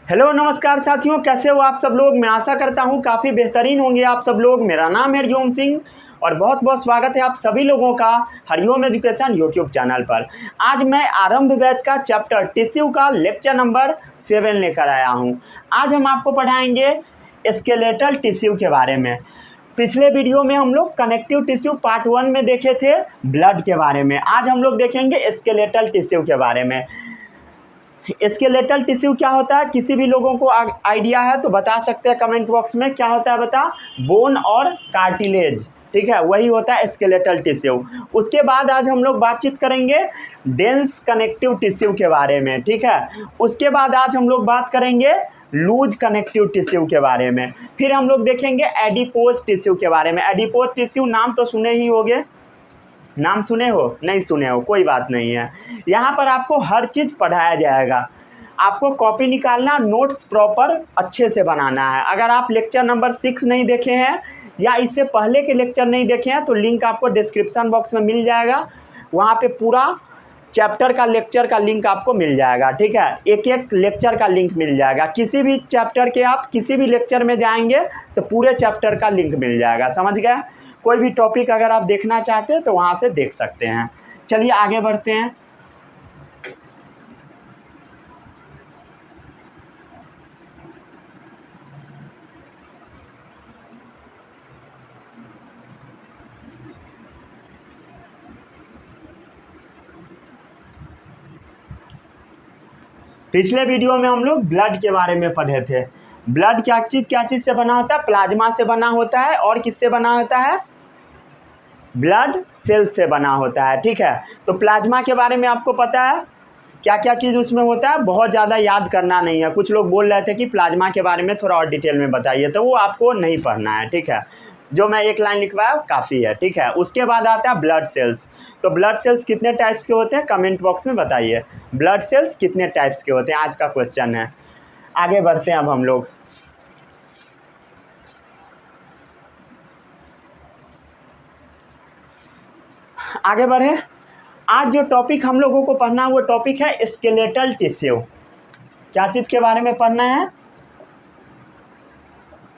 Hello नमस्कार साथियों, कैसे हो आप सब लोग। मैं आशा करता हूँ काफ़ी बेहतरीन होंगे आप सब लोग। मेरा नाम है हरिओम सिंह और बहुत बहुत स्वागत है आप सभी लोगों का हरिओम एजुकेशन यूट्यूब चैनल पर। आज मैं आरंभ बैच का चैप्टर टिश्यू का लेक्चर नंबर 7 लेकर आया हूँ। आज हम आपको पढ़ाएंगे स्केलेटल टिश्यू के बारे में। पिछले वीडियो में हम लोग कनेक्टिव टिश्यू पार्ट 1 में देखे थे ब्लड के बारे में। आज हम लोग देखेंगे स्केलेटल टिश्यू के बारे में। स्केलेटल टिश्यू क्या होता है, किसी भी लोगों को आइडिया है तो बता सकते हैं कमेंट बॉक्स में। क्या होता है बता, बोन और कार्टिलेज, ठीक है, वही होता है स्केलेटल टिश्यू। उसके बाद आज हम लोग बातचीत करेंगे डेंस कनेक्टिव टिश्यू के बारे में, ठीक है। उसके बाद आज हम लोग बात करेंगे लूज कनेक्टिव टिश्यू के बारे में। फिर हम लोग देखेंगे एडिपोज टिश्यू के बारे में। एडिपोज टिश्यू नाम तो सुने ही होंगे, नाम सुने हो, नहीं सुने हो, कोई बात नहीं है। यहाँ पर आपको हर चीज़ पढ़ाया जाएगा। आपको कॉपी निकालना, नोट्स प्रॉपर अच्छे से बनाना है। अगर आप लेक्चर नंबर 6 नहीं देखे हैं या इससे पहले के लेक्चर नहीं देखे हैं तो लिंक आपको डिस्क्रिप्शन बॉक्स में मिल जाएगा। वहाँ पे पूरा चैप्टर का लेक्चर का लिंक आपको मिल जाएगा, ठीक है। एक एक लेक्चर का लिंक मिल जाएगा। किसी भी चैप्टर के आप किसी भी लेक्चर में जाएंगे तो पूरे चैप्टर का लिंक मिल जाएगा, समझ गए। कोई भी टॉपिक अगर आप देखना चाहते हैं तो वहाँ से देख सकते हैं। चलिए आगे बढ़ते हैं। पिछले वीडियो में हम लोग ब्लड के बारे में पढ़े थे। ब्लड क्या चीज़ से बना होता है, प्लाज्मा से बना होता है। और किससे बना होता है, ब्लड सेल से बना होता है, ठीक है। तो प्लाज्मा के बारे में आपको पता है क्या क्या चीज़ उसमें होता है, बहुत ज़्यादा याद करना नहीं है। कुछ लोग बोल रहे थे कि प्लाज्मा के बारे में थोड़ा और डिटेल में बताइए, तो वो आपको नहीं पढ़ना है, ठीक है। जो मैं एक लाइन लिखवाया काफ़ी है, ठीक है। उसके बाद आता है ब्लड सेल्स। तो ब्लड सेल्स कितने टाइप्स के होते हैं कमेंट बॉक्स में बताइए। ब्लड सेल्स कितने टाइप्स के होते हैं, आज का क्वेश्चन है। आगे बढ़ते हैं अब हम लोग। आगे बढ़े। आज जो टॉपिक हम लोगों को पढ़ना है वो टॉपिक है स्केलेटल टिश्यू। क्या चीज़ के बारे में पढ़ना है,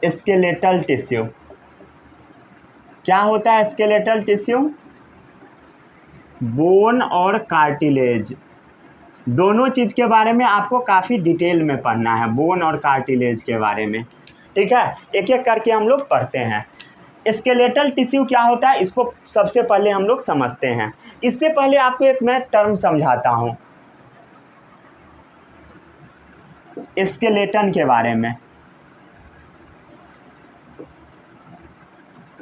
स्केलेटल टिश्यू। क्या होता है स्केलेटल टिश्यू, बोन और कार्टिलेज, दोनों चीज़ के बारे में आपको काफ़ी डिटेल में पढ़ना है, बोन और कार्टिलेज के बारे में, ठीक है। एक एक करके हम लोग पढ़ते हैं। स्केलेटल टिश्यू क्या होता है इसको सबसे पहले हम लोग समझते हैं। इससे पहले आपको एक मैं टर्म समझाता हूँ स्केलेटन के बारे में।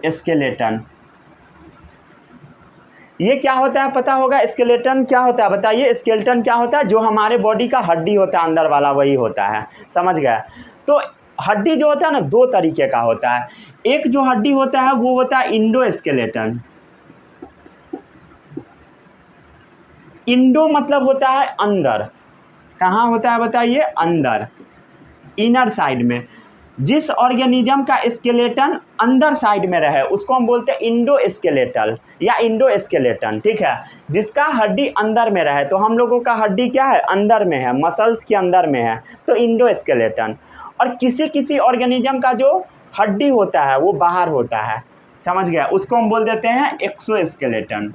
स्केलेटन ये क्या होता है पता होगा। स्केलेटन क्या होता है बताइए। स्केलेटन क्या होता है, जो हमारे बॉडी का हड्डी होता है अंदर वाला, वही होता है, समझ गए। तो हड्डी जो होता है ना, दो तरीके का होता है। एक जो हड्डी होता है वो होता है इंडोस्केलेटन। इंडो मतलब होता है अंदर, कहाँ होता है बताइए, अंदर, इनर साइड में। जिस ऑर्गेनिज्म का स्केलेटन अंदर साइड में रहे उसको हम बोलते हैं इंडोस्केलेटल या इंडोस्केलेटन, ठीक है। जिसका हड्डी अंदर में रहे, तो हम लोगों का हड्डी क्या है, अंदर में है, मसल्स के अंदर में है, तो इंडोस्केलेटन। और किसी किसी ऑर्गेनिज्म का जो हड्डी होता है वो बाहर होता है, समझ गया, उसको हम बोल देते हैं एक्सोस्केलेटन।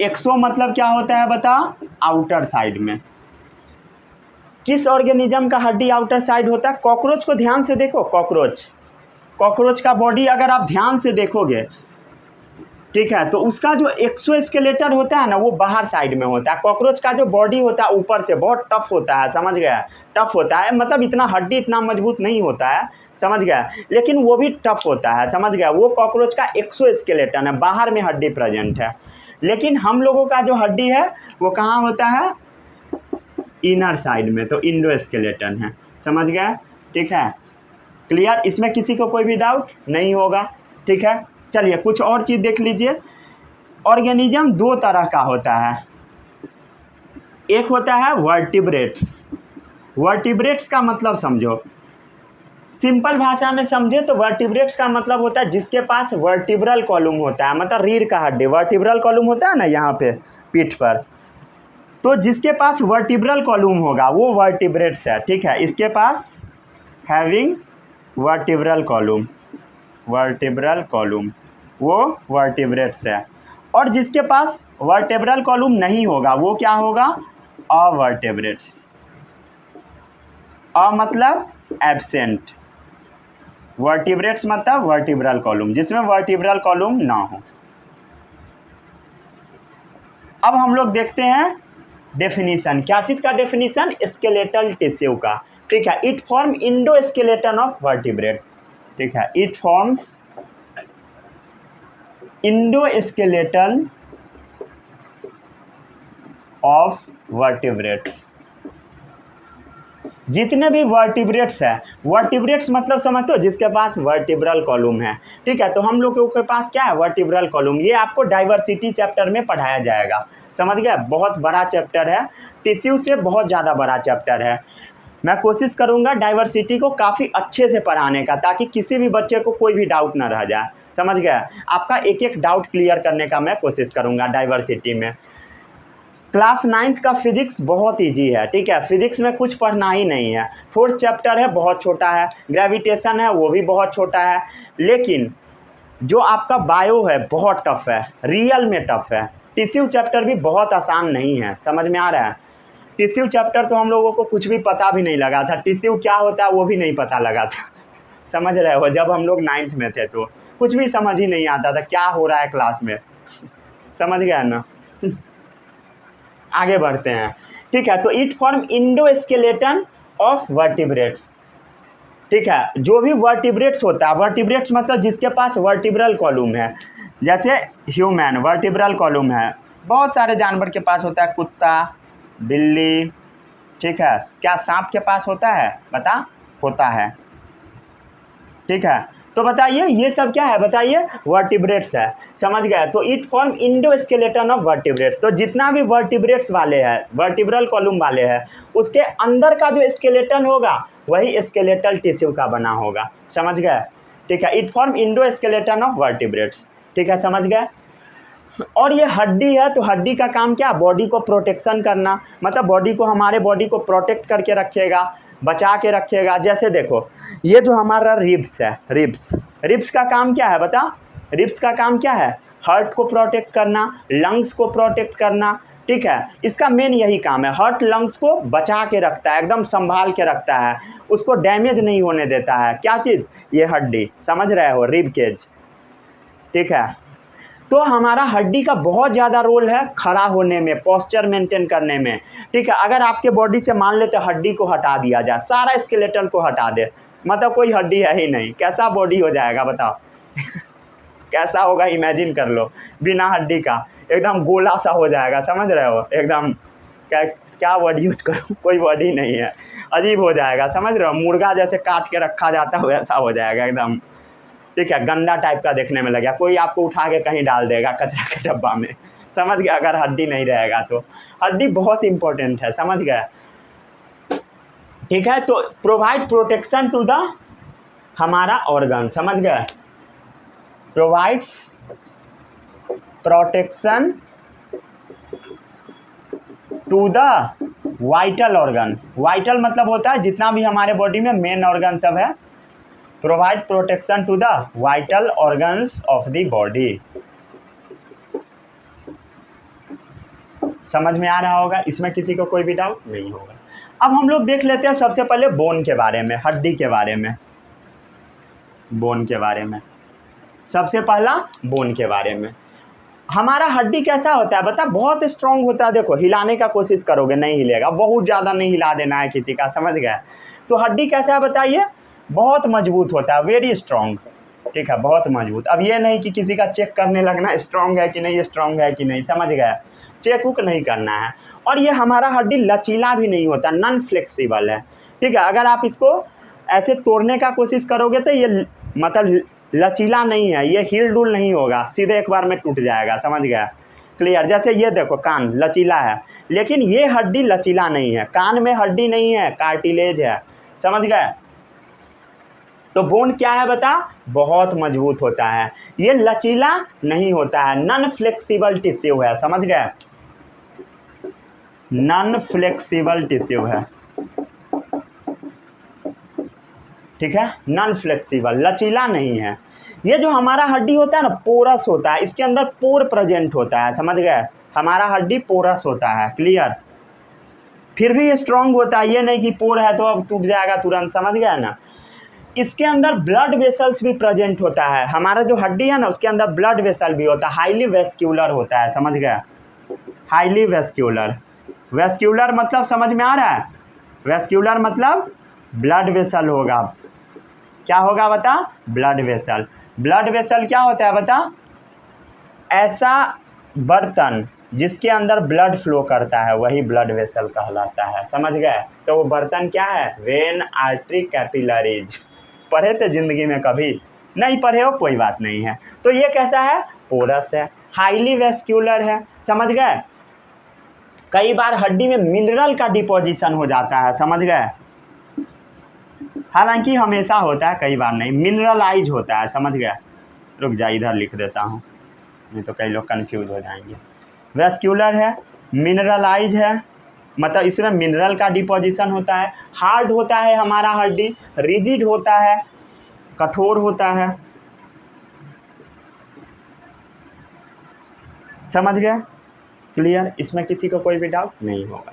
एक्सो मतलब क्या होता है बता, आउटर साइड में। किस ऑर्गेनिज्म का हड्डी आउटर साइड होता है, कॉकरोच को ध्यान से देखो। कॉकरोच का बॉडी अगर आप ध्यान से देखोगे, ठीक है, तो उसका जो एक्सोस्केलेटन होता है ना वो बाहर साइड में होता है। कॉकरोच का जो बॉडी होता है ऊपर से बहुत टफ होता है, समझ गया, टफ होता है, मतलब इतना हड्डी इतना मजबूत नहीं होता है, समझ गया, लेकिन वो भी टफ होता है, समझ गया। वो कॉकरोच का एक्सोस्केलेटन है, बाहर में हड्डी प्रेजेंट है। लेकिन हम लोगों का जो हड्डी है वो कहाँ होता है, इनर साइड में, तो इंडोस्केलेटन है, समझ गया, ठीक है, क्लियर। इसमें किसी को कोई भी डाउट नहीं होगा, ठीक है। चलिए कुछ और चीज़ देख लीजिए। ऑर्गेनिज्म दो तरह का होता है। एक होता है वर्टिब्रेट्स। वर्टिब्रेट्स का मतलब समझो, सिंपल भाषा में समझे तो वर्टिब्रेट्स का मतलब होता है जिसके पास वर्टिब्रल कॉलम होता है, मतलब रीढ़ का हड्डी, वर्टिब्रल कॉलम होता है ना यहाँ पे पीठ पर, तो जिसके पास वर्टिब्रल कॉलम होगा वो वर्टिब्रेट्स है, ठीक है। इसके पास हैविंग वर्टिब्रल कॉलम वो वर्टिब्रेट्स है। और जिसके पास वर्टिब्रल कॉलम नहीं होगा वो क्या होगा? अवर्टिब्रेट्स। मतलब एब्सेंट, वर्टिब्रेट्स मतलब वर्टिब्रल कॉलम, जिसमें वर्टिब्रल कॉलम ना हो। अब हम लोग देखते हैं डेफिनेशन। क्या चीज़ का डेफिनेशन? स्केलेटल टिश्यू का, ठीक है। It form endoskeleton of vertebrate, ठीक है। It forms endoskeleton of vertebrates. जितने भी वर्टिब्रेट्स है, वर्टिब्रेट्स मतलब समझते हो जिसके पास वर्टिब्रल कॉलम है, ठीक है। तो हम लोगों के पास क्या है? Vertebral column. ये आपको डाइवर्सिटी चैप्टर में पढ़ाया जाएगा, समझ गया। बहुत बड़ा चैप्टर है, टिश्यू से बहुत ज़्यादा बड़ा चैप्टर है। मैं कोशिश करूँगा डाइवर्सिटी को काफ़ी अच्छे से पढ़ाने का, ताकि किसी भी बच्चे को कोई भी डाउट ना रह जाए, समझ गया। आपका एक एक डाउट क्लियर करने का मैं कोशिश करूँगा डाइवर्सिटी में। क्लास 9th का फिजिक्स बहुत इजी है, ठीक है। फिजिक्स में कुछ पढ़ना ही नहीं है। 4th चैप्टर है, बहुत छोटा है। ग्रेविटेशन है, वो भी बहुत छोटा है। लेकिन जो आपका बायो है बहुत टफ है, रियल में टफ है। टिश्यू चैप्टर भी बहुत आसान नहीं है, समझ में आ रहा है। टिश्यू चैप्टर तो हम लोगों को कुछ भी पता भी नहीं लगा था, टिश्यू क्या होता है वो भी नहीं पता लगा था, समझ रहे हो। जब हम लोग 9th में थे तो कुछ भी समझ ही नहीं आता था क्या हो रहा है क्लास में, समझ गया ना। आगे बढ़ते हैं, ठीक है। तो it form endoskeleton of vertebrates, ठीक है। जो भी वर्टिब्रेट्स होता है, वर्टिब्रेट्स मतलब जिसके पास वर्टिब्रल कॉलम है, जैसे ह्यूमन वर्टिब्रल कॉलम है, बहुत सारे जानवर के पास होता है, कुत्ता, बिल्ली, ठीक है। क्या सांप के पास होता है? बता, होता है, ठीक है। तो बताइए ये सब क्या है? बताइए वर्टिब्रेट्स है, समझ गए। तो it form endoskeleton of vertebrates. तो जितना भी वर्टिब्रेट्स वाले हैं, वर्टिब्रल कॉलम वाले हैं, उसके अंदर का जो स्केलेटन होगा वही स्केलेटल टिश्यू का बना होगा, समझ गए, ठीक है। It form endoskeleton of vertebrates, ठीक है, समझ गए। और ये हड्डी है, तो हड्डी का काम क्या? बॉडी को प्रोटेक्शन करना, मतलब बॉडी को, हमारे बॉडी को प्रोटेक्ट करके रखेगा, बचा के रखेगा। जैसे देखो ये जो हमारा रिब्स है, रिब्स का काम क्या है? बता, रिब्स का काम क्या है? हार्ट को प्रोटेक्ट करना, लंग्स को प्रोटेक्ट करना, ठीक है। इसका मेन यही काम है। हार्ट लंग्स को बचा के रखता है, एकदम संभाल के रखता है, उसको डैमेज नहीं होने देता है। क्या चीज़? ये हड्डी, समझ रहे हो, रिब केज, ठीक है। तो हमारा हड्डी का बहुत ज़्यादा रोल है खड़ा होने में, पोस्चर मेंटेन करने में, ठीक है। अगर आपके बॉडी से मान लेते हड्डी को हटा दिया जाए, सारा स्केलेटन को हटा दे, मतलब कोई हड्डी है ही नहीं, कैसा बॉडी हो जाएगा बताओ। कैसा होगा इमेजिन कर लो, बिना हड्डी का एकदम गोला सा हो जाएगा, समझ रहे हो, एकदम क्या वर्ड यूज करूँ, कोई वर्ड ही नहीं है, अजीब हो जाएगा, समझ रहे हो। मुर्गा जैसे काट के रखा जाता है वैसा हो जाएगा एकदम, ठीक है। गंदा टाइप का देखने में लगेगा, कोई आपको उठा के कहीं डाल देगा कचरा के डब्बा में, समझ गया। अगर हड्डी नहीं रहेगा तो हड्डी बहुत इंपॉर्टेंट है, समझ गया, ठीक है। तो प्रोवाइड प्रोटेक्शन टू द हमारा ऑर्गन, समझ गए, provides protection to the vital organ. Vital मतलब होता है जितना भी हमारे बॉडी में मेन ऑर्गन सब है। Provide protection to the vital organs of the body. समझ में आ रहा होगा, इसमें किसी को कोई भी डाउट नहीं होगा। अब हम लोग देख लेते हैं सबसे पहले बोन के बारे में, हड्डी के बारे में, बोन के बारे में। सबसे पहला बोन के बारे में, हमारा हड्डी कैसा होता है बता, बहुत स्ट्रांग होता है। देखो हिलाने का कोशिश करोगे नहीं हिलेगा, बहुत ज़्यादा नहीं हिला देना है किसी का, समझ गए। तो हड्डी कैसा है बताइए, बहुत मजबूत होता है, वेरी स्ट्रांग, ठीक है, बहुत मजबूत। अब ये नहीं कि किसी का चेक करने लगना स्ट्रांग है कि नहीं, स्ट्रांग है कि नहीं, समझ गए, चेक उक नहीं करना है। और ये हमारा हड्डी लचीला भी नहीं होता, नॉन फ्लेक्सिबल है, ठीक है। अगर आप इसको ऐसे तोड़ने का कोशिश करोगे तो ये मतलब लचीला नहीं है, ये हिल डुल नहीं होगा, सीधे एक बार में टूट जाएगा, समझ गया, क्लियर। जैसे ये देखो कान लचीला है, लेकिन ये हड्डी लचीला नहीं है, कान में हड्डी नहीं है, कार्टिलेज है, समझ गए। तो बोन क्या है बता, बहुत मजबूत होता है, ये लचीला नहीं होता है, नॉन फ्लेक्सिबल टिश्यू है, समझ गए। नॉन फ्लेक्सिबल टिश्यू है, ठीक है, नॉन फ्लेक्सिबल, लचीला नहीं है। ये जो हमारा हड्डी होता है ना, पोरस होता है, इसके अंदर पोर प्रेजेंट होता है, समझ गए, हमारा हड्डी पोरस होता है, क्लियर। फिर भी ये स्ट्रांग होता है, ये नहीं कि पोर है तो अब टूट जाएगा तुरंत, समझ गया ना। इसके अंदर ब्लड वेसल्स भी प्रेजेंट होता है, हमारा जो हड्डी है ना उसके अंदर ब्लड वेसल भी होता है, हाईली वेस्क्यूलर होता है, समझ गया, हाईली वेस्क्यूलर। वेस्क्यूलर मतलब समझ में आ रहा है, वेस्क्यूलर मतलब ब्लड वेसल होगा, क्या होगा बता, ब्लड वेसल। ब्लड वेसल क्या होता है बता, ऐसा बर्तन जिसके अंदर ब्लड फ्लो करता है वही ब्लड वेसल कहलाता है, समझ गए। तो वो बर्तन क्या है, वेन, आर्टरी, कैपिलरीज। पढ़े थे जिंदगी में कभी, नहीं पढ़े हो कोई बात नहीं है। तो ये कैसा है, पोरस है, हाईली वेस्क्यूलर है, समझ गए। कई बार हड्डी में मिनरल का डिपोजिशन हो जाता है, समझ गए, हालांकि हमेशा होता है, कई बार नहीं, मिनरलाइज होता है, समझ गया। रुक जा, इधर लिख देता हूँ, नहीं तो कई लोग कंफ्यूज हो जाएंगे। वेस्क्यूलर है, मिनरलाइज है, मतलब इसमें मिनरल का डिपोजिशन होता है। हार्ड होता है हमारा हड्डी, रिजिड होता है, कठोर होता है, समझ गए, क्लियर। इसमें किसी को कोई भी डाउट नहीं होगा।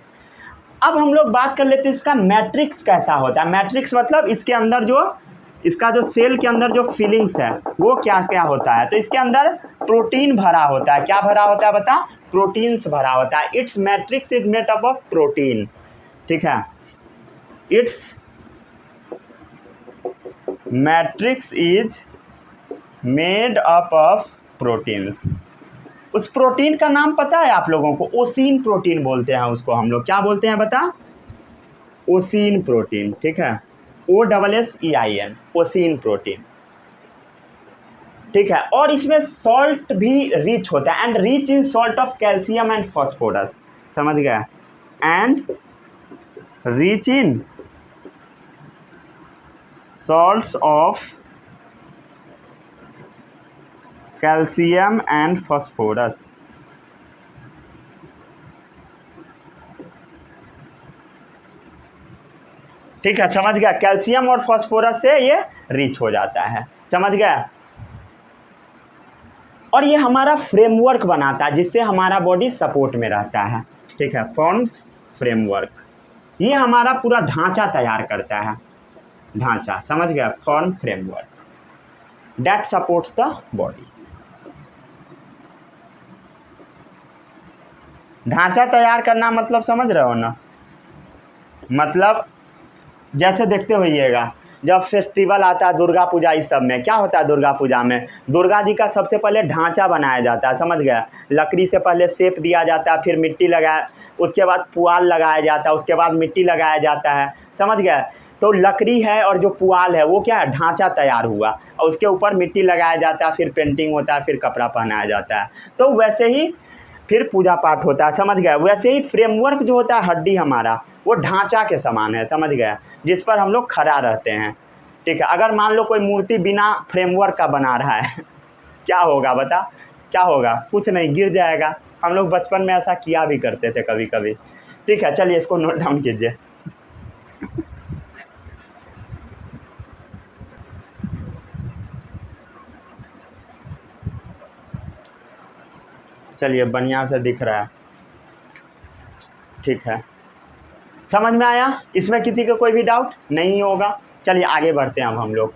अब हम लोग बात कर लेते हैं इसका मैट्रिक्स कैसा होता है। मैट्रिक्स मतलब इसके अंदर जो, इसका जो सेल के अंदर जो फीलिंग्स है वो क्या क्या होता है। तो इसके अंदर प्रोटीन भरा होता है, क्या भरा होता है बता, प्रोटीन्स भरा होता है। It's matrix is made up of protein, ठीक है, it's matrix is made up of proteins. उस प्रोटीन का नाम पता है आप लोगों को, ओसीन प्रोटीन बोलते हैं उसको, हम लोग क्या बोलते हैं बता, ओसीन प्रोटीन, ठीक है, OSSEIN, ओसीन प्रोटीन, ठीक है। और इसमें सॉल्ट भी रिच होता है, and rich in salt of calcium and phosphorus, समझ गया, and rich in salts of calcium and phosphorus, ठीक है, समझ गया। कैल्शियम और फॉस्फोरस से ये रिच हो जाता है, समझ गया। और ये हमारा फ्रेमवर्क बनाता है जिससे हमारा बॉडी सपोर्ट में रहता है, ठीक है, फॉर्म्स फ्रेमवर्क, ये हमारा पूरा ढांचा तैयार करता है, ढांचा, समझ गया, form framework that supports the body. ढांचा तैयार करना मतलब समझ रहे हो ना, मतलब जैसे देखते होइएगा जब फेस्टिवल आता है दुर्गा पूजा, इस सब में क्या होता है, दुर्गा पूजा में दुर्गा जी का सबसे पहले ढांचा बनाया जाता है, समझ गया। लकड़ी से पहले शेप दिया जाता है, फिर मिट्टी लगाया, उसके बाद पुआल लगाया जाता है, उसके बाद मिट्टी लगाया जाता है, समझ गया। तो लकड़ी है और जो पुआल है वो क्या है, ढांचा तैयार हुआ, और उसके ऊपर मिट्टी लगाया जाता है, फिर पेंटिंग होता है, फिर कपड़ा पहनाया जाता है। तो वैसे ही फिर पूजा पाठ होता है, समझ गया। वैसे ही फ्रेमवर्क जो होता है हड्डी हमारा, वो ढांचा के समान है, समझ गया, जिस पर हम लोग खड़ा रहते हैं, ठीक है। अगर मान लो कोई मूर्ति बिना फ्रेमवर्क का बना रहा है क्या होगा बता, क्या होगा, कुछ नहीं, गिर जाएगा। हम लोग बचपन में ऐसा किया भी करते थे कभी कभी, ठीक है। चलिए इसको नोट डाउन कीजिए चलिए बढ़िया से दिख रहा है, ठीक है, समझ में आया। इसमें किसी को कोई भी डाउट नहीं होगा। चलिए आगे बढ़ते हैं अब हम लोग।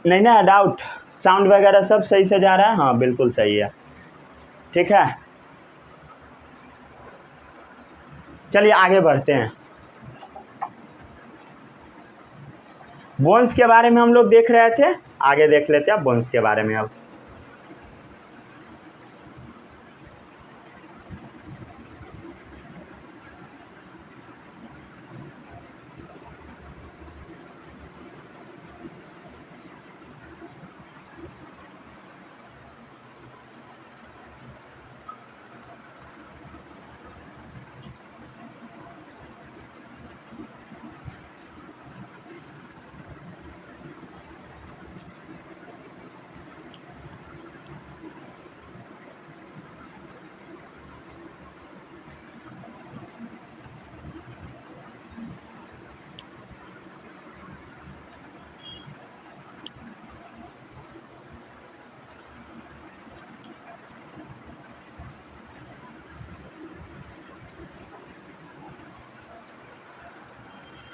नहीं ना डाउट, साउंड वगैरह सब सही से जा रहा है, हाँ बिल्कुल सही है, ठीक है। चलिए आगे बढ़ते हैं। बोन्स के बारे में हम लोग देख रहे थे, आगे देख लेते हैं बोन्स के बारे में अब।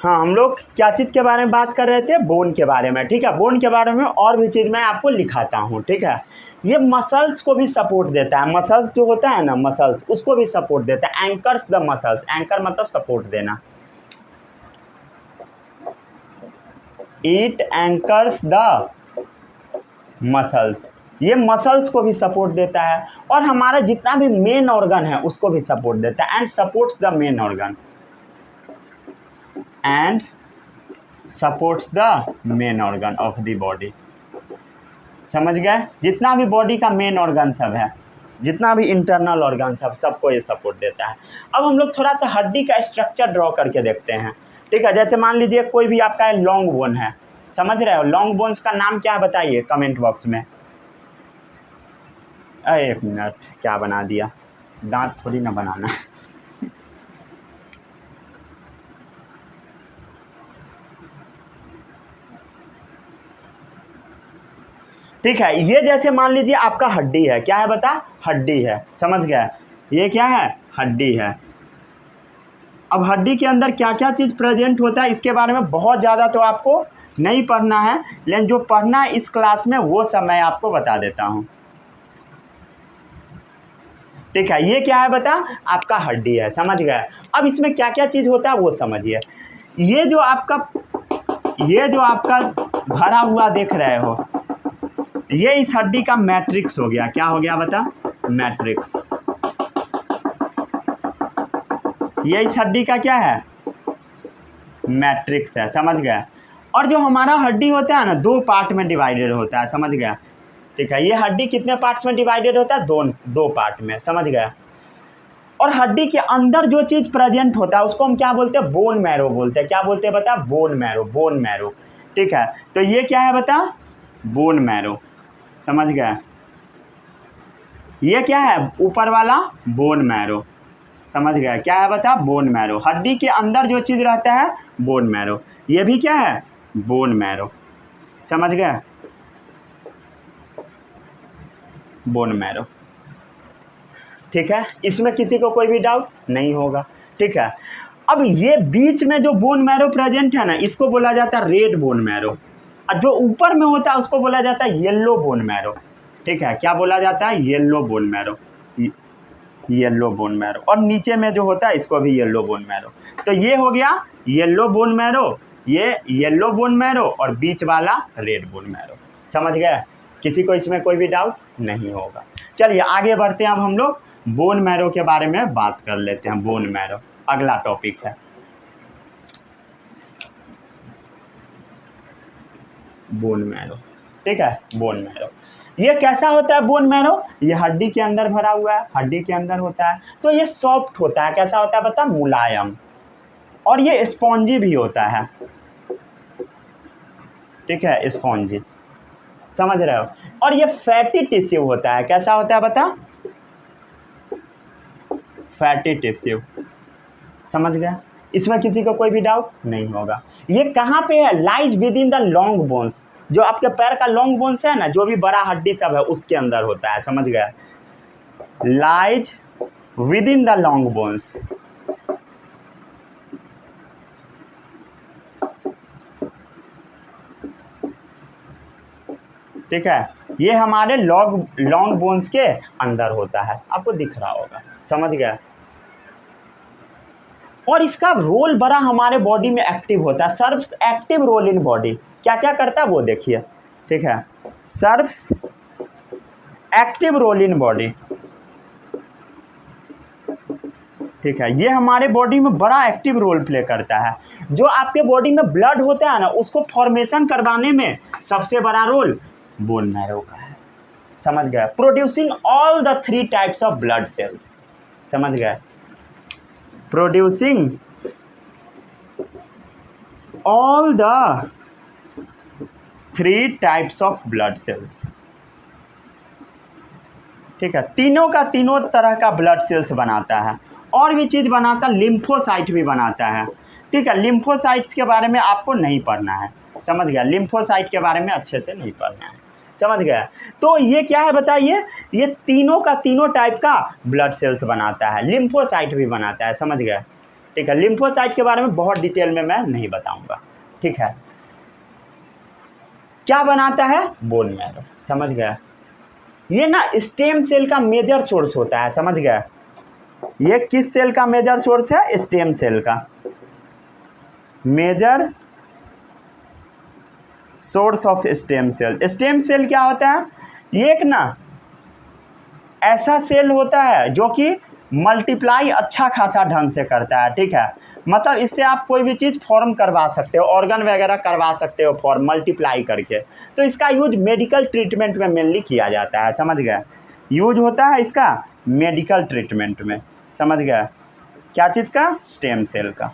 हाँ, हम लोग क्या चीज़ के बारे में बात कर रहे थे? बोन के बारे में, ठीक है। बोन के बारे में और भी चीज़ मैं आपको लिखाता हूँ, ठीक है। ये मसल्स को भी सपोर्ट देता है, मसल्स जो होता है ना, मसल्स उसको भी सपोर्ट देता है। एंकर्स द मसल्स, एंकर मतलब सपोर्ट देना। इट एंकर्स द मसल्स, ये मसल्स को भी सपोर्ट देता है और हमारा जितना भी मेन ऑर्गन है उसको भी सपोर्ट देता है। And supports the main organ, and supports the main organ of the body. समझ गए? जितना भी बॉडी का मेन ऑर्गन सब है, जितना भी इंटरनल ऑर्गन सब, सबको ये सपोर्ट देता है। अब हम लोग थोड़ा सा हड्डी का स्ट्रक्चर ड्रॉ करके देखते हैं, ठीक है। जैसे मान लीजिए कोई भी आपका लॉन्ग बोन है, समझ रहे हो? लॉन्ग बोन्स का नाम क्या है बताइए कमेंट बॉक्स में। अरे एक मिनट, क्या बना दिया? दांत थोड़ी ना बनाना। ठीक है, ये जैसे मान लीजिए आपका हड्डी है, क्या है बता? हड्डी है, समझ गया? ये क्या है? हड्डी है। अब हड्डी के अंदर क्या क्या चीज़ प्रेजेंट होता है इसके बारे में बहुत ज़्यादा तो आपको नहीं पढ़ना है, लेकिन जो पढ़ना है इस क्लास में वो सब मैं आपको बता देता हूँ, ठीक है। ये क्या है बता? आपका हड्डी है, समझ गए? अब इसमें क्या क्या चीज़ होता है वो समझिए। ये जो आपका भरा हुआ देख रहे हो, ये इस हड्डी का मैट्रिक्स हो गया। क्या हो गया बता? मैट्रिक्स। ये इस हड्डी का क्या है? मैट्रिक्स है, समझ गया? और जो हमारा हड्डी होता है ना, 2 पार्ट में डिवाइडेड होता है, समझ गया? ठीक है, ये हड्डी कितने पार्ट्स में डिवाइडेड होता है? दो पार्ट में, समझ गया? और हड्डी के अंदर जो चीज़ प्रेजेंट होता है उसको हम क्या बोलते हैं? बोन मैरो बोलते हैं। क्या बोलते हैं बता? बोन मैरो, बोन मैरो, ठीक है। तो ये क्या है बता? बोन मैरो, समझ गया? ये क्या है? ऊपर वाला बोन मैरो, समझ गया? क्या है बता? Bone marrow. हड्डी के अंदर जो चीज़ रहता है बोन मैरो, ये भी क्या है? बोन मैरो, समझ गया? बोन मैरो, ठीक है। इसमें किसी को कोई भी डाउट नहीं होगा, ठीक है। अब ये बीच में जो बोन मैरो प्रेजेंट है ना, इसको बोला जाता है रेड बोन मैरो, और जो ऊपर में होता है उसको बोला जाता है येलो बोन मैरो, ठीक है। क्या बोला जाता है? Yellow bone marrow, yellow bone marrow. और नीचे में जो होता है इसको भी येलो बोन मैरो। तो ये हो गया येलो बोन मैरो, ये येलो बोन मैरो, और बीच वाला रेड बोन मैरो, समझ गए? किसी को इसमें कोई भी डाउट नहीं होगा। चलिए आगे बढ़ते हैं। अब हम लोग बोन मैरो के बारे में बात कर लेते हैं। बोन मैरो अगला टॉपिक है। बोन मैरो, ठीक है। बोन मैरो ये कैसा होता है? बोन मैरो ये हड्डी के अंदर भरा हुआ है, हड्डी के अंदर होता है। तो ये सॉफ्ट होता है, कैसा होता है बता? मुलायम। और ये स्पॉन्जी भी होता है, ठीक है, स्पॉन्जी, समझ रहे हो? और ये फैटी टिश्यू होता है, कैसा होता है बता? फैटी टिश्यू, समझ गया? इसमें किसी को कोई भी डाउट नहीं होगा। ये कहाँ पे है? Lies with in the long bones, जो आपके पैर का लॉन्ग बोन्स है ना, जो भी बड़ा हड्डी सब है उसके अंदर होता है, समझ गया? Lies with in the long bones, ठीक है। ये हमारे लॉन्ग बोन्स के अंदर होता है, आपको दिख रहा होगा, समझ गया? और इसका रोल बड़ा हमारे बॉडी में एक्टिव होता है, serves active role in body. क्या क्या करता है वो देखिए, ठीक है। Serves active role in body, ठीक है। ये हमारे बॉडी में बड़ा एक्टिव रोल प्ले करता है। जो आपके बॉडी में ब्लड होता है ना, उसको फॉर्मेशन करवाने में सबसे बड़ा रोल बोन मैरो का है, समझ गए? Producing all the 3 types of blood cells, समझ गए? Producing all the 3 types of blood cells, ठीक है। तीनों का तीनों तरह का ब्लड सेल्स बनाता है। और भी चीज़ बनाता है, लिम्फोसाइट भी बनाता है, ठीक है। लिम्फोसाइट्स के बारे में आपको नहीं पढ़ना है, समझ गया? लिम्फोसाइट के बारे में अच्छे से नहीं पढ़ना है, समझ गया? तो ये क्या है बताइए? ये तीनों का तीनों टाइप का ब्लड सेल्स बनाता है, लिम्फोसाइट भी बनाता है, समझ गया? ठीक है। लिम्फोसाइट के बारे में बहुत डिटेल में मैं नहीं बताऊंगा, ठीक है। क्या बनाता है? बोन मैरो, समझ गया। ये ना स्टेम सेल का मेजर सोर्स होता है, समझ गया। ये किस सेल का मेजर सोर्स है? स्टेम सेल का major source of stem cell. Stem cell क्या होता है? ये एक ना ऐसा सेल होता है जो कि मल्टीप्लाई अच्छा खासा ढंग से करता है, ठीक है। मतलब इससे आप कोई भी चीज़ फॉर्म करवा सकते हो, ऑर्गन वगैरह करवा सकते हो फॉर्म मल्टीप्लाई करके। तो इसका यूज मेडिकल ट्रीटमेंट में मेनली किया जाता है, समझ गए। यूज होता है इसका मेडिकल ट्रीटमेंट में, समझ गए। क्या चीज़ का? स्टेम सेल का,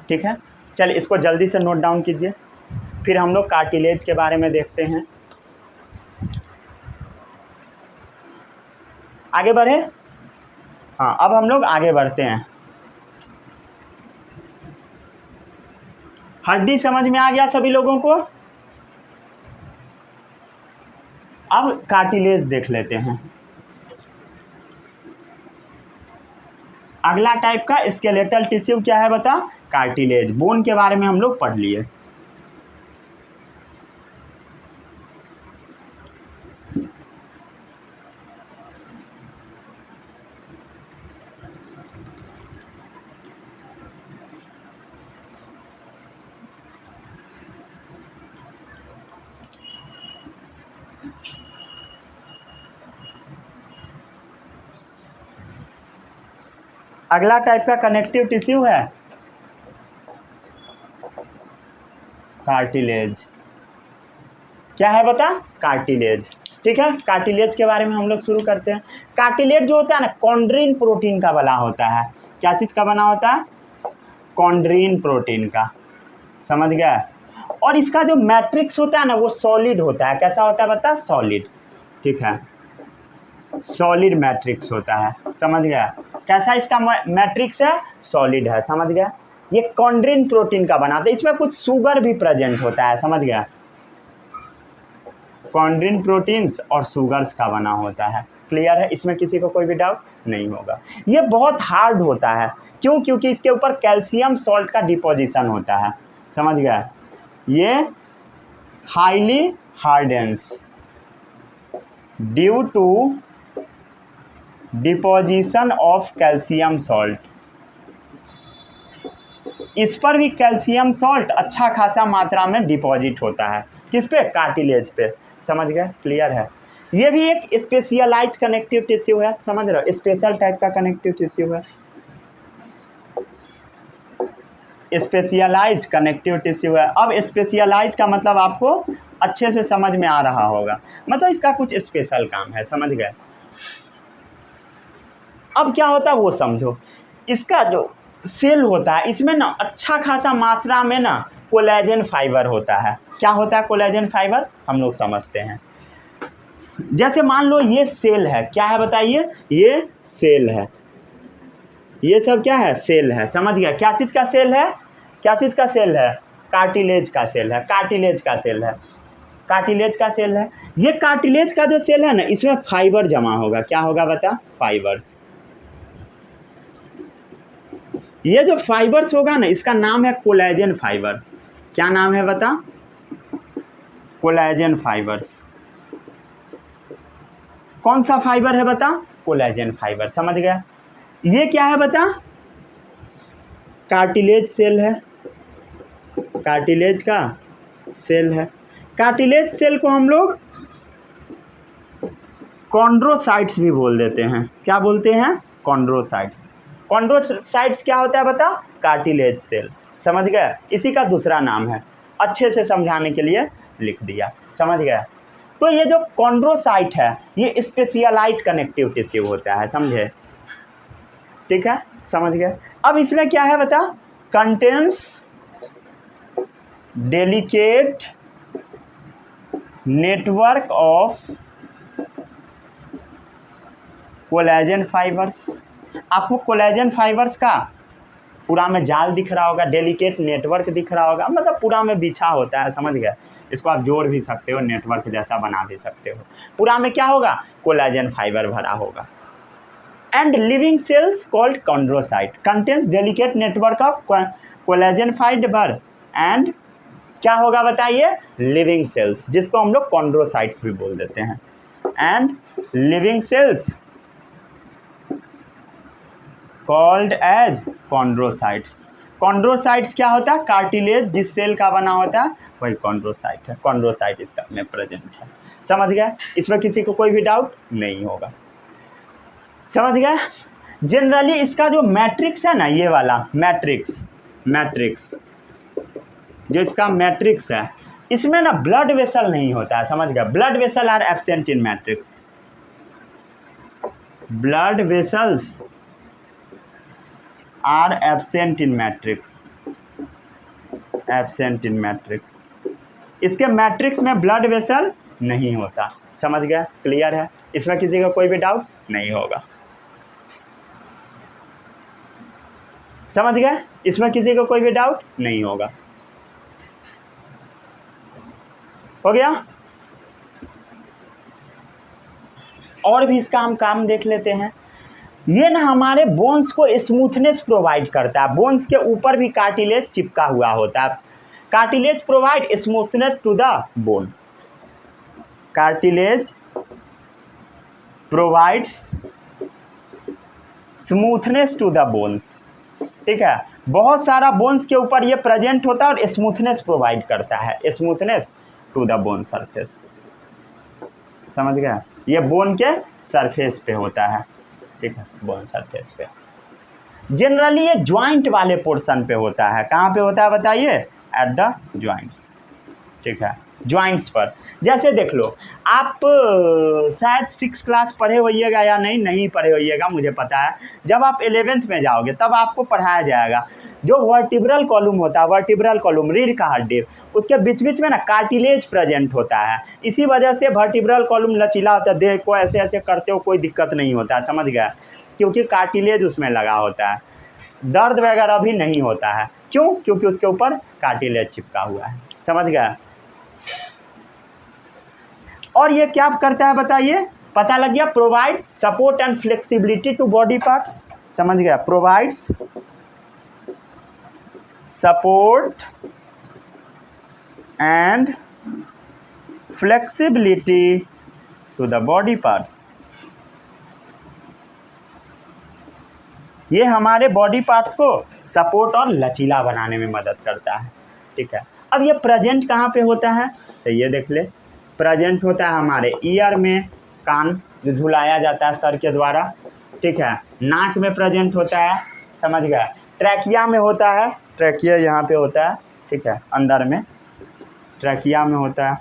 ठीक है। चलिए इसको जल्दी से नोट डाउन कीजिए, फिर हम लोग कार्टिलेज के बारे में देखते हैं। आगे बढ़े। हाँ, अब हम लोग आगे बढ़ते हैं। हड्डी समझ में आ गया सभी लोगों को। अब कार्टिलेज देख लेते हैं। अगला टाइप का स्केलेटल टिश्यू क्या है बता? कार्टिलेज। बोन के बारे में हम लोग पढ़ लिए। अगला टाइप का कनेक्टिव टिश्यू है कार्टिलेज। क्या है बता? कार्टिलेज, ठीक है। कार्टिलेज के बारे में हम लोग शुरू करते हैं। कार्टिलेज जो होता है ना, कॉन्ड्रिन प्रोटीन का बना होता है। क्या चीज़ का बना होता है? कॉन्ड्रिन प्रोटीन का, समझ गया। और इसका जो मैट्रिक्स होता है ना, वो सॉलिड होता है। कैसा होता है बता? सॉलिड, ठीक है। सॉलिड मैट्रिक्स होता है, समझ गया। कैसा इसका मैट्रिक्स है? सॉलिड है, समझ गया। ये कॉन्ड्रिन प्रोटीन का बनाता है। इसमें कुछ शुगर भी प्रेजेंट होता है, समझ गया। कॉन्ड्रिन प्रोटीन्स और शुगर्स का बना होता है। क्लियर है? इसमें किसी को कोई भी डाउट नहीं होगा। ये बहुत हार्ड होता है। क्यों? क्योंकि इसके ऊपर कैल्शियम सॉल्ट का डिपोजिशन होता है, समझ गया। ये highly hardness due to deposition of calcium salt. इस पर भी कैल्शियम सॉल्ट अच्छा खासा मात्रा में डिपॉजिट होता है। किस पे? कार्टिलेज पे, समझ गए। क्लियर है? ये भी एक स्पेशलाइज कनेक्टिव टिश्यू है, समझ रहे हो। स्पेशल टाइप का कनेक्टिव टिश्यू है, स्पेशलाइज कनेक्टिव टिश्यू है। अब स्पेशलाइज का मतलब आपको अच्छे से समझ में आ रहा होगा, मतलब इसका कुछ स्पेशल काम है, समझ गए। अब क्या होता है वो समझो। इसका जो सेल होता है, इसमें ना अच्छा खासा मात्रा में ना कोलेजन फाइबर होता है। क्या होता है कोलेजन फाइबर? हम लोग समझते हैं। जैसे मान लो ये सेल है, क्या है बताइए? ये सेल है, ये सब क्या है? सेल है, समझ गया। क्या चीज़ का सेल है? क्या चीज़ का सेल है? कार्टिलेज का सेल है, कार्टिलेज का सेल है, कार्टिलेज का सेल है। ये कार्टिलेज का जो सेल है ना, इसमें फाइबर जमा होगा। क्या होगा बता? फाइबर्स। ये जो फाइबर्स होगा ना, इसका नाम है कोलेजन फाइबर। क्या नाम है बता? Collagen fibres. कौन सा फाइबर है बता? कोलेजन फाइबर, समझ गया। ये क्या है बता? कार्टिलेज सेल है, कार्टिलेज का सेल है। कार्टिलेज सेल को हम लोग कॉन्ड्रोसाइट्स भी बोल देते हैं। क्या बोलते हैं? कॉन्ड्रोसाइट्स। कॉन्ड्रोसाइट्स क्या होता है बता? कार्टिलेज सेल, समझ गया। इसी का दूसरा नाम है, अच्छे से समझाने के लिए लिख दिया, समझ गया। तो ये जो कॉन्ड्रोसाइट है, ये स्पेशलाइज कनेक्टिव टिश्यू होता है, समझे, ठीक है, समझ गए। अब इसमें क्या है बता? Contains delicate network of collagen fibres. आपको कोलेजन फाइबर्स का पूरा में जाल दिख रहा होगा, डेलिकेट नेटवर्क दिख रहा होगा, मतलब पूरा में बिछा होता है, समझ गए। इसको आप जोड़ भी सकते हो, नेटवर्क जैसा बना भी सकते हो। पूरा में क्या होगा? कोलेजन फाइबर भरा होगा। And living cells called chondrocyte contains delicate network of collagen fibre and क्या होगा बताइए, लिविंग सेल्स, जिसको हम लोग कॉन्ड्रोसाइट्स भी बोल देते हैं। And living cells called as chondrocytes. Chondrocytes क्या होता है, कार्टिलेज जिस सेल का बना होता है वही कॉन्ड्रोसाइट है, कॉन्ड्रोसाइट इसका में प्रेजेंट है। समझ गए, इसमें किसी को कोई भी डाउट नहीं होगा। समझ गए। जनरली इसका जो मैट्रिक्स है ना, ये वाला मैट्रिक्स जो इसका मैट्रिक्स है, इसमें ना ब्लड वेसल नहीं होता है। समझ गए, blood vessel are absent in matrix, blood vessels are absent in matrix, absent in matrix. इसके मैट्रिक्स में ब्लड वेसल नहीं होता। समझ गए, क्लियर है, इसमें किसी का कोई भी डाउट नहीं होगा। समझ गए, इसमें किसी को कोई भी डाउट नहीं होगा। हो गया। और भी इसका हम काम देख लेते हैं। ये ना हमारे बोन्स को स्मूथनेस प्रोवाइड करता है। बोन्स के ऊपर भी कार्टिलेज चिपका हुआ होता है। Cartilage provide smoothness to the bone, cartilage provides smoothness to the bones. ठीक है, बहुत सारा बोन्स के ऊपर ये प्रेजेंट होता है और स्मूथनेस प्रोवाइड करता है, smoothness to the bone surface. समझ गया, ये बोन के सरफेस पे होता है। ठीक है, बोन सरफेस पे जनरली ये ज्वाइंट वाले पोर्शन पे होता है। कहाँ पे होता है बताइए, एट द ज्वाइंट्स। ठीक है, ज्वाइंट्स पर। जैसे देख लो, आप शायद 6 क्लास पढ़े होइएगा या नहीं पढ़े होइएगा, मुझे पता है। जब आप 11th में जाओगे तब आपको पढ़ाया जाएगा जो वर्टिब्रल कॉलम होता है, वर्टिब्रल कॉलम रीढ़ का हड्डी, उसके बीच बीच में ना कार्टिलेज प्रेजेंट होता है। इसी वजह से वर्टिब्रल कॉलम लचीला होता है। देह को ऐसे ऐसे करते हो कोई दिक्कत नहीं होता है। समझ गया, क्योंकि कार्टिलेज उसमें लगा होता है। दर्द वगैरह भी नहीं होता है। क्यों? क्योंकि उसके ऊपर कार्टिलेज चिपका हुआ है। समझ गया। और ये क्या करता है बताइए, पता लग गया। Provide support and flexibility to body parts. समझ गया, provides support and flexibility to the body parts. ये हमारे बॉडी पार्ट्स को सपोर्ट और लचीला बनाने में मदद करता है। ठीक है, अब ये प्रेजेंट कहाँ पे होता है, तो ये देख ले, प्रेजेंट होता है हमारे ईयर में, कान जो झुलाया जाता है सर के द्वारा। ठीक है, नाक में प्रेजेंट होता है। समझ गया, ट्रैकिया में होता है, ट्रैकिया यहाँ पे होता है। ठीक है, अंदर में ट्रैकिया में होता है।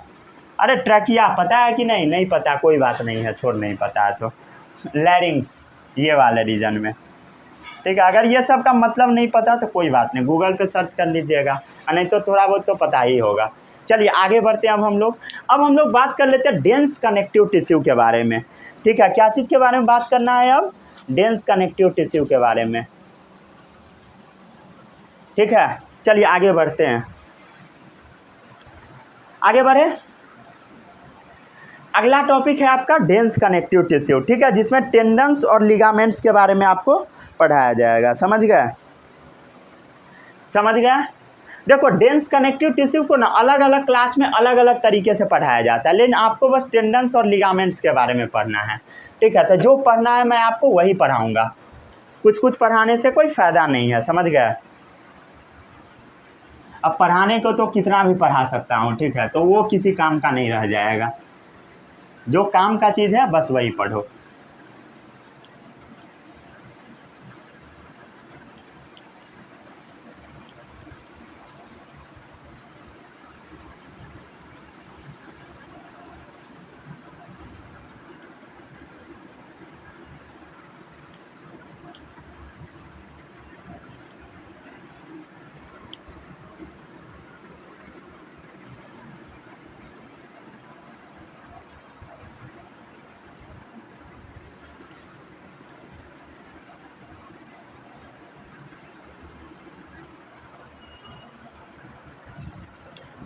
अरे ट्रैकिया पता है कि नहीं पता, कोई बात नहीं है, छोड़, नहीं पता है तो लैरिंग्स, ये वाले रीजन में। ठीक है, अगर ये सब का मतलब नहीं पता तो कोई बात नहीं, गूगल पे सर्च कर लीजिएगा, नहीं तो थोड़ा बहुत तो पता ही होगा। चलिए आगे बढ़ते हैं। अब हम लोग बात कर लेते हैं डेंस कनेक्टिव टिश्यू के बारे में। ठीक है, क्या चीज़ के बारे में बात करना है अब, डेंस कनेक्टिव टिश्यू के बारे में। ठीक है, चलिए आगे बढ़ते हैं। आगे बढ़े, अगला टॉपिक है आपका डेंस कनेक्टिव टिश्यू। ठीक है, जिसमें टेंडन्स और लिगामेंट्स के बारे में आपको पढ़ाया जाएगा। समझ गए, समझ गए। देखो, डेंस कनेक्टिव टिश्यू को ना अलग अलग क्लास में अलग अलग तरीके से पढ़ाया जाता है, लेकिन आपको बस टेंडन्स और लिगामेंट्स के बारे में पढ़ना है। ठीक है, तो जो पढ़ना है मैं आपको वही पढ़ाऊँगा, कुछ पढ़ाने से कोई फ़ायदा नहीं है। समझ गए। अब पढ़ाने को तो कितना भी पढ़ा सकता हूँ। ठीक है, तो वो किसी काम का नहीं रह जाएगा। जो काम का चीज़ है बस वही पढ़ो।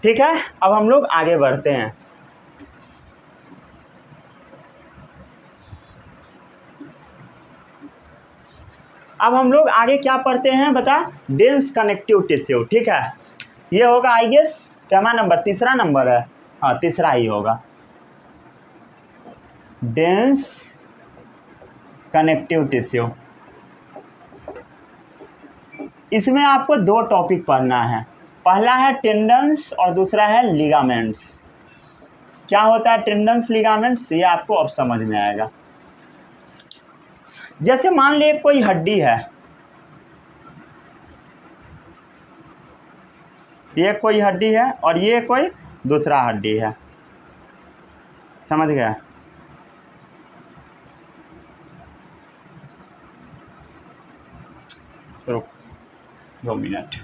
ठीक है, अब हम लोग आगे बढ़ते हैं। अब हम लोग आगे क्या पढ़ते हैं बता, डेंस कनेक्टिव टिश्यू। ठीक है, ये होगा आई गेस क्या नंबर, तीसरा नंबर है, हाँ तीसरा ही होगा, डेंस कनेक्टिव टिश्यू। इसमें आपको दो टॉपिक पढ़ना है, पहला है टेंडन्स और दूसरा है लिगामेंट्स। क्या होता है टेंडन्स लिगामेंट्स, ये आपको अब समझ में आएगा। जैसे मान लीजिए कोई हड्डी है, ये कोई हड्डी है और ये कोई दूसरा हड्डी है, समझ गया। रुक 2 मिनट।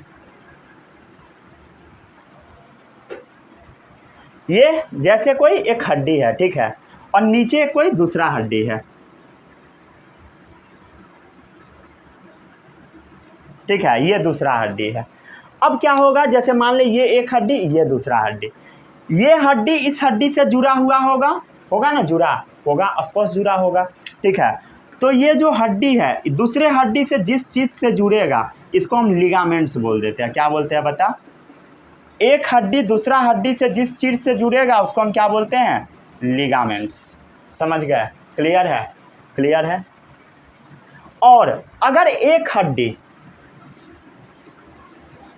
ये जैसे कोई एक हड्डी है, ठीक है, और नीचे कोई दूसरा हड्डी है, ठीक है, ये दूसरा हड्डी है। अब क्या होगा, जैसे मान ले ये एक हड्डी, ये दूसरा हड्डी, ये हड्डी इस हड्डी से जुड़ा हुआ होगा ना, जुड़ा होगा, ऑफकोर्स जुड़ा होगा, ठीक है। तो ये जो हड्डी है दूसरे हड्डी से जिस चीज़ से जुड़ेगा इसको हम लिगामेंट्स बोल देते हैं। क्या बोलते हैं बता, एक हड्डी दूसरा हड्डी से जिस चीज़ से जुड़ेगा उसको हम क्या बोलते हैं, लिगामेंट्स। समझ गए, क्लियर है, क्लियर है। और अगर एक हड्डी,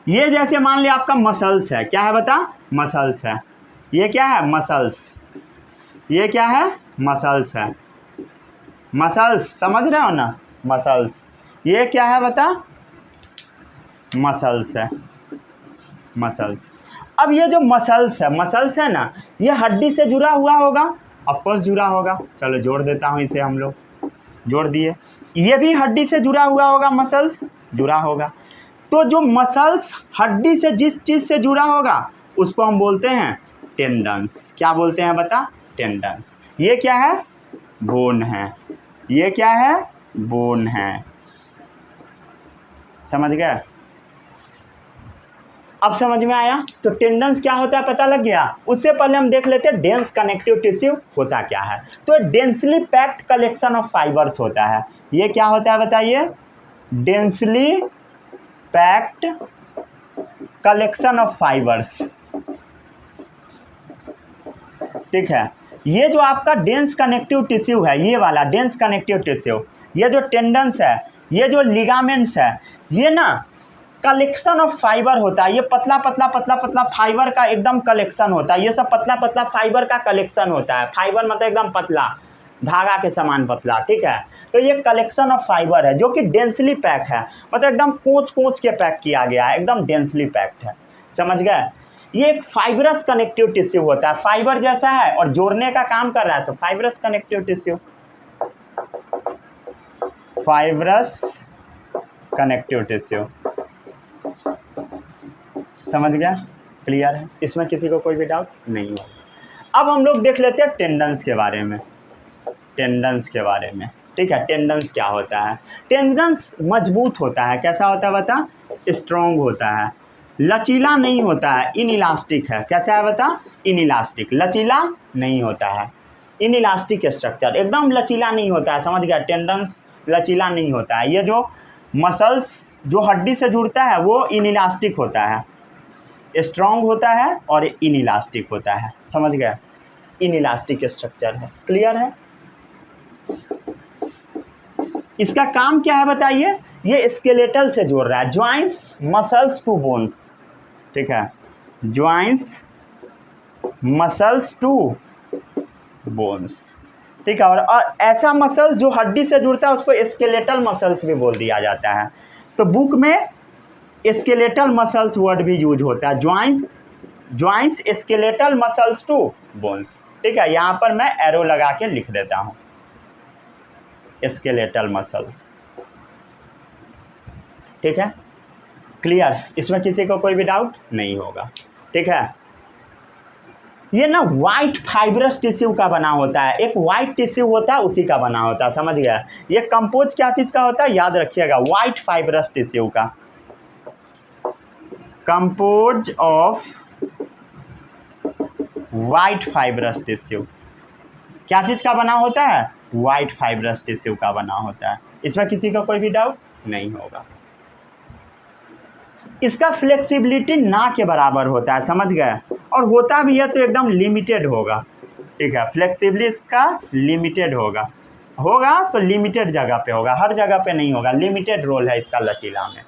ये जैसे मान लिया आपका मसल्स है, क्या है बता, मसल्स है, ये क्या है मसल्स, ये क्या है मसल्स है, मसल्स समझ रहे हो ना, मसल्स, ये क्या है बता, मसल्स है, मसल्स। अब ये जो मसल्स है ना, ये हड्डी से जुड़ा हुआ होगा, ऑफकोर्स जुड़ा होगा, चलो जोड़ देता हूँ इसे, हम लोग जोड़ दिए, ये भी हड्डी से जुड़ा हुआ होगा, मसल्स जुड़ा होगा। तो जो मसल्स हड्डी से जिस चीज़ से जुड़ा होगा उसको हम बोलते हैं टेंडन्स। क्या बोलते हैं बता, टेंडन्स। ये क्या है, बोन है, ये क्या है, बोन है, समझ गए। अब समझ में आया। तो टेंडन्स क्या होता है पता लग गया। उससे पहले हम देख लेते हैं डेंस कनेक्टिव टिश्यू होता क्या है। तो densely packed collection of fibres होता है। ये क्या होता है बताइए, densely packed collection of fibres, ठीक है। ये जो आपका डेंस कनेक्टिव टिश्यू है, ये वाला डेंस कनेक्टिव टिश्यू, ये जो टेंडन्स है, ये जो लिगामेंट्स है, ये ना कलेक्शन ऑफ फाइबर होता है। ये पतला पतला पतला पतला फाइबर का एकदम कलेक्शन होता है। ये सब पतला पतला फाइबर का कलेक्शन होता है। फाइबर मतलब एकदम पतला, धागा के समान पतला, ठीक है। तो ये कलेक्शन ऑफ फाइबर है जो कि डेंसली पैक है, मतलब एकदम कोच कोच के पैक किया गया है, एकदम डेंसली पैक्ड है, समझ गए। ये एक फाइबरस कनेक्टिव टिश्यू होता है, फाइबर जैसा है और जोड़ने का काम कर रहा है, तो fibrous connective tissue, fibrous connective tissue, समझ गया, क्लियर है। इसमें किसी को कोई भी डाउट नहीं हो। अब हम लोग देख लेते हैं टेंडन्स के बारे में, टेंडन्स के बारे में, ठीक है। टेंडन्स क्या होता है, टेंडन्स मजबूत होता है, कैसा होता है बता, स्ट्रॉन्ग होता है, लचीला नहीं होता है, इनइलास्टिक है। कैसा है बता, इनइलास्टिक, लचीला नहीं होता है, इनइलास्टिक स्ट्रक्चर, एकदम लचीला नहीं होता है, समझ गया। टेंडन्स लचीला नहीं होता है। ये जो मसल्स जो हड्डी से जुड़ता है वो इनइलास्टिक होता है, स्ट्रॉन्ग होता है और इनइलास्टिक होता है, समझ गया। इनइलास्टिक स्ट्रक्चर है, क्लियर है। इसका काम क्या है बताइए, ये स्केलेटल से जोड़ रहा है, ज्वाइंट्स मसल्स टू बोन्स, ठीक है, ज्वाइंट्स मसल्स टू बोन्स, ठीक है। और ऐसा मसल जो हड्डी से जुड़ता है उसको स्केलेटल मसल्स भी बोल दिया जाता है। तो बुक में स्केलेटल मसल्स वर्ड भी यूज होता है, joints skeletal muscles to bones, ठीक है। यहाँ पर मैं एरो लगा के लिख देता हूँ, स्केलेटल मसल्स, ठीक है, क्लियर। इसमें किसी को कोई भी डाउट नहीं होगा, ठीक है। ये ना वाइट फाइब्रस टिश्यू का बना होता है, एक वाइट टिश्यू होता है उसी का बना होता है, समझ गया। ये कंपोज क्या चीज़ का होता है याद रखिएगा, वाइट फाइब्रस टिश्यू का, compose of white fibrous tissue, क्या चीज़ का बना होता है, वाइट फाइब्रस टिश्यू का बना होता है। इसमें किसी का कोई भी डाउट नहीं होगा। इसका फ्लेक्सिबिलिटी ना के बराबर होता है, समझ गए, और होता भी है तो एकदम लिमिटेड होगा। ठीक है, फ्लेक्सिबिलिटी इसका लिमिटेड होगा तो लिमिटेड जगह पे होगा, हर जगह पे नहीं होगा, लिमिटेड रोल है इसका लचीला में।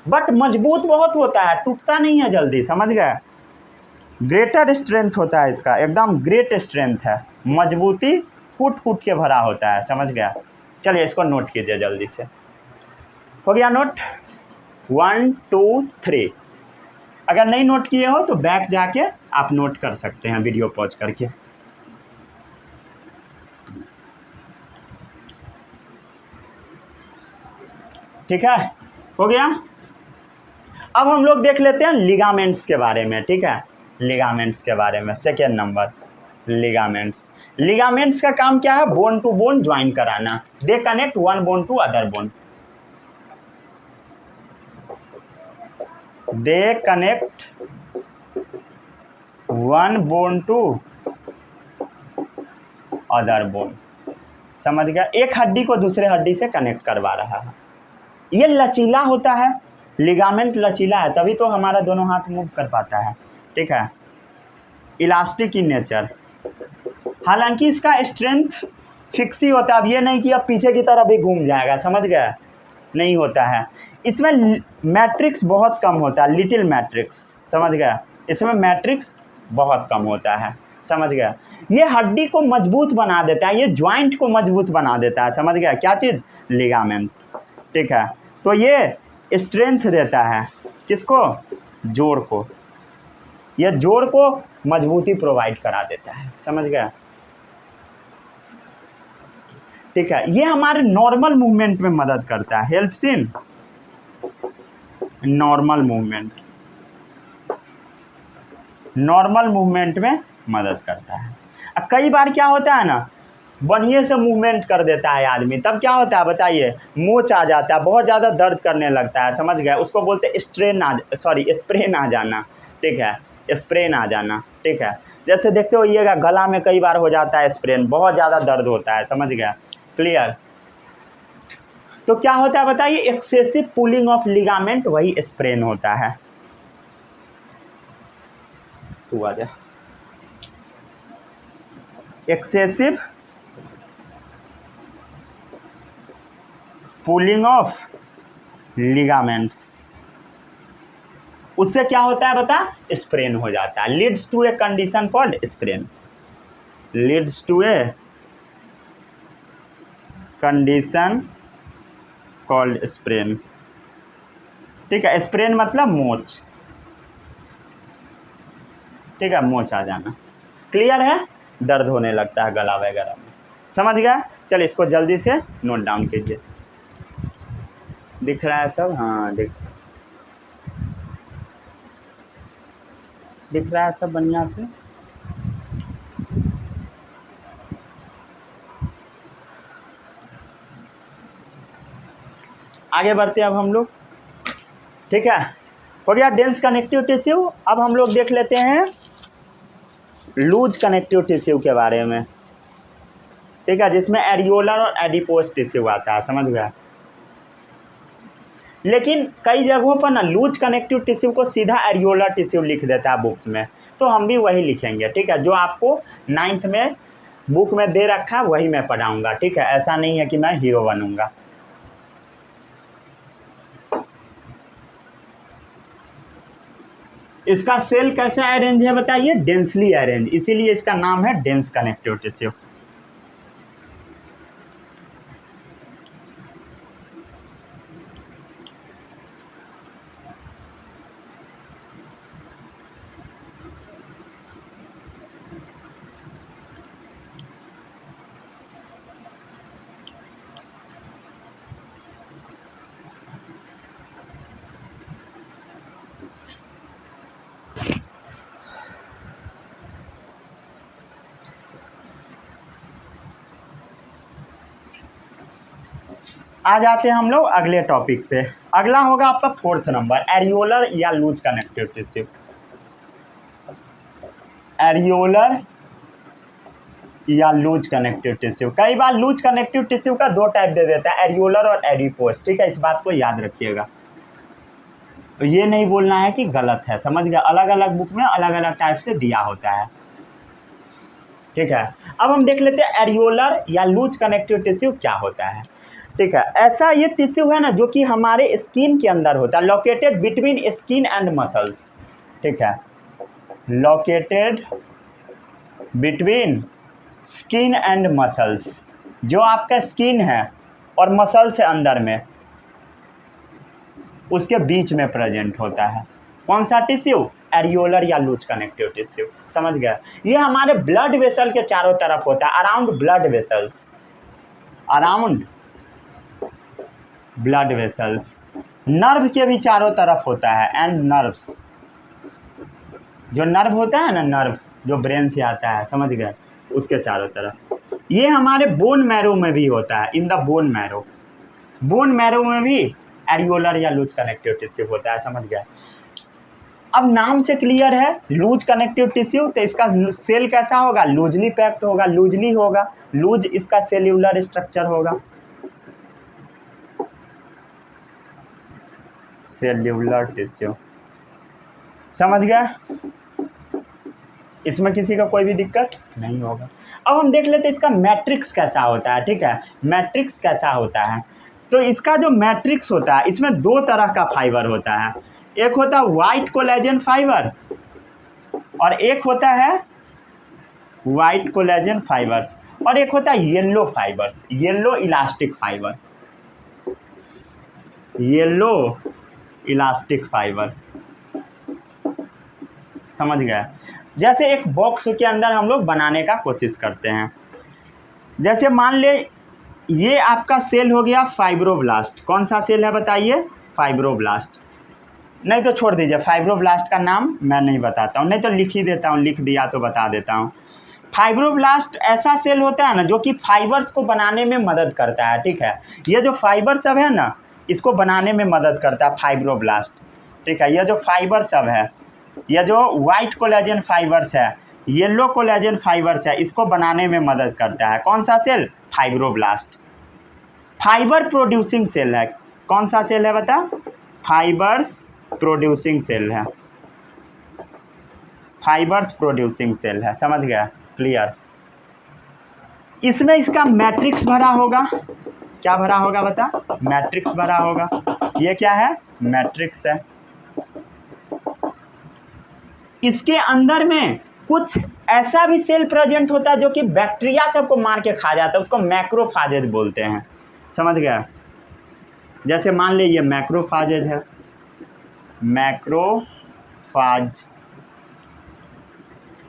बट मजबूत बहुत होता है, टूटता नहीं है जल्दी, समझ गए। ग्रेटर स्ट्रेंथ होता है इसका, एकदम ग्रेट स्ट्रेंथ है, मजबूती फूट फूट के भरा होता है, समझ गया। चलिए इसको नोट कीजिए जल्दी से। हो गया नोट? 1 2 3। अगर नहीं नोट किए हो तो बैक जाके आप नोट कर सकते हैं वीडियो पॉज करके। ठीक है, हो गया। अब हम लोग देख लेते हैं लिगामेंट्स के बारे में। ठीक है, लिगामेंट्स के बारे में सेकेंड नंबर, लिगामेंट्स का काम क्या है? बोन टू बोन ज्वाइन कराना। They connect one bone to other bone. They connect one bone to other bone, समझ गया। एक हड्डी को दूसरे हड्डी से कनेक्ट करवा रहा है। ये लचीला होता है, लिगामेंट लचीला है, तभी तो हमारा दोनों हाथ मूव कर पाता है। ठीक है, इलास्टिक इन नेचर, हालांकि इसका स्ट्रेंथ फिक्स ही होता है। अब ये नहीं कि अब पीछे की तरफ भी घूम जाएगा, समझ गए, नहीं होता है। इसमें मैट्रिक्स बहुत कम होता है, लिटिल मैट्रिक्स, समझ गया। इसमें मैट्रिक्स बहुत कम होता है, समझ गया। ये हड्डी को मजबूत बना देता है, ये ज्वाइंट को मजबूत बना देता है, समझ गया। क्या चीज़? लिगामेंट। ठीक है, तो ये स्ट्रेंथ देता है किसको? जोड़ को। यह जोड़ को मजबूती प्रोवाइड करा देता है, समझ गया। ठीक है, ये हमारे नॉर्मल मूवमेंट में मदद करता है, हेल्प्स इन नॉर्मल मूवमेंट में मदद करता है। अब कई बार क्या होता है ना, बढ़िया से मूवमेंट कर देता है आदमी, तब क्या होता है बताइए? मोच आ जाता है, बहुत ज़्यादा दर्द करने लगता है, समझ गए। उसको बोलते हैं स्प्रेन आ जाना। ठीक है, स्प्रेन आ जाना। ठीक है, जैसे देखते हो ये गला में कई बार हो जाता है स्प्रेन, बहुत ज़्यादा दर्द होता है, समझ गया। क्लियर? तो क्या होता है बताइए? एक्सेसिव पुलिंग ऑफ लिगामेंट, वही स्प्रेन होता है। तू आ जा। एक्सेसिव पुलिंग ऑफ लिगामेंट्स, उससे क्या होता है बता? स्प्रेन हो जाता है। Leads to a condition called sprain, leads to a condition called sprain. ठीक है, स्प्रेन मतलब मोच। ठीक है, मोच आ जाना। क्लियर है? दर्द होने लगता है गला वगैरह में, समझ गया। चल इसको जल्दी से नोट डाउन कीजिए। दिख रहा है सब? हाँ, दिख रहा है सब बढ़िया से। आगे बढ़ते हैं अब हम लोग। ठीक है, हो गया डेंस कनेक्टिव टिश्यू। अब हम लोग देख लेते हैं लूज कनेक्टिव टिश्यू के बारे में। ठीक है, जिसमें एरियोलर और एडिपोस टिश्यू आता है, समझ गया। लेकिन कई जगहों पर ना लूज कनेक्टिव टिश्यू को सीधा एरियोलर टिश्यू लिख देता है बुक्स में, तो हम भी वही लिखेंगे। ठीक है, जो आपको 9th में बुक में दे रखा है वही मैं पढ़ाऊँगा। ठीक है, ऐसा नहीं है कि मैं हीरो बनूँगा। इसका सेल कैसा अरेंज है बताइए? डेंसली अरेंज, इसीलिए इसका नाम है डेंस कनेक्टिव टिश्यू। आ जाते हैं हम लोग अगले टॉपिक पे। अगला होगा आपका 4th नंबर, एरियोलर या लूज कनेक्टिव टिश्यू। एरियोलर या लूज कनेक्टिव टिश्यू। कई बार लूज कनेक्टिव टिश्यू का दो टाइप दे देता है, एरियोलर और एडिपोस। ठीक है, इस बात को याद रखिएगा। तो ये नहीं बोलना है कि गलत है, समझ गए। अलग अलग बुक में अलग अलग टाइप से दिया होता है। ठीक है, अब हम देख लेते हैं एरियोलर या लूज कनेक्टिव टिश्यू क्या होता है। ठीक है, ऐसा ये टिश्यू है ना जो कि हमारे स्किन के अंदर होता है, located between skin and muscles. ठीक है, located between skin and muscles, जो आपका स्किन है और मसल्स है अंदर में, उसके बीच में प्रेजेंट होता है। कौन सा टिश्यू? एरियोलर या लूज कनेक्टिव टिश्यू। समझ गए। ये हमारे ब्लड वेसल के चारों तरफ होता है, around blood vessels, around blood vessels. Nerve के भी चारों तरफ होता है, एंड नर्व्स, जो नर्व होता है ना, नर्व जो ब्रेन से आता है, समझ गए, उसके चारों तरफ। ये हमारे बोन मैरो में भी होता है, in the bone marrow. Bone marrow में भी एरियोलर या लूज कनेक्टिव टिश्यू होता है, समझ गए। अब नाम से क्लियर है, लूज कनेक्टिव टिश्यू, तो इसका सेल कैसा होगा? लूजली पैक्ड होगा, लूजली होगा, लूज इसका सेल्यूलर स्ट्रक्चर होगा, सेल्यूलर टिश्यू। समझ गए, इसमें किसी का कोई भी दिक्कत नहीं होगा। अब हम देख लेते हैं इसका मैट्रिक्स कैसा होता है। ठीक है, मैट्रिक्स कैसा होता है, तो इसका जो मैट्रिक्स होता है, इसमें दो तरह का फाइबर होता है। एक होता है वाइट कोलेजन फाइबर और एक होता है वाइट कोलेजन फाइबर्स, और एक होता है yellow fibres, yellow elastic fibre, yellow elastic fibre. समझ गए। जैसे एक बॉक्स के अंदर हम लोग बनाने का कोशिश करते हैं। जैसे मान ले ये आपका सेल हो गया फाइब्रोब्लास्ट। कौन सा सेल है बताइए? फाइब्रोब्लास्ट। नहीं तो छोड़ दीजिए, फाइब्रोब्लास्ट का नाम मैं नहीं बताता हूँ, नहीं तो लिख ही देता हूँ, लिख दिया तो बता देता हूँ। फाइब्रोब्लास्ट ऐसा सेल होता है ना जो कि फाइबर्स को बनाने में मदद करता है। ठीक है, ये जो फाइबर सब है ना, इसको बनाने में मदद करता है फाइब्रोब्लास्ट। ठीक है, ये जो फाइबर सब है, ये जो वाइट कोलेजन फाइबर्स है, येलो कोलेजन फाइबर्स है, इसको बनाने में मदद करता है। कौन सा cell? Fibroblast. Fibre producing cell है। कौन सा सेल है बता? फाइबर्स प्रोड्यूसिंग सेल है, फाइबर्स प्रोड्यूसिंग सेल है। समझ गया? क्लियर। इसमें इसका मैट्रिक्स भरा होगा। क्या भरा होगा बता? मैट्रिक्स भरा होगा। ये क्या है? मैट्रिक्स है। इसके अंदर में कुछ ऐसा भी सेल प्रेजेंट होता है जो कि बैक्टीरिया सबको मार के खा जाता है, उसको मैक्रोफाजेज बोलते हैं। समझ गया? जैसे मान लीजिए मैक्रोफाजेज है, मैक्रोफाज,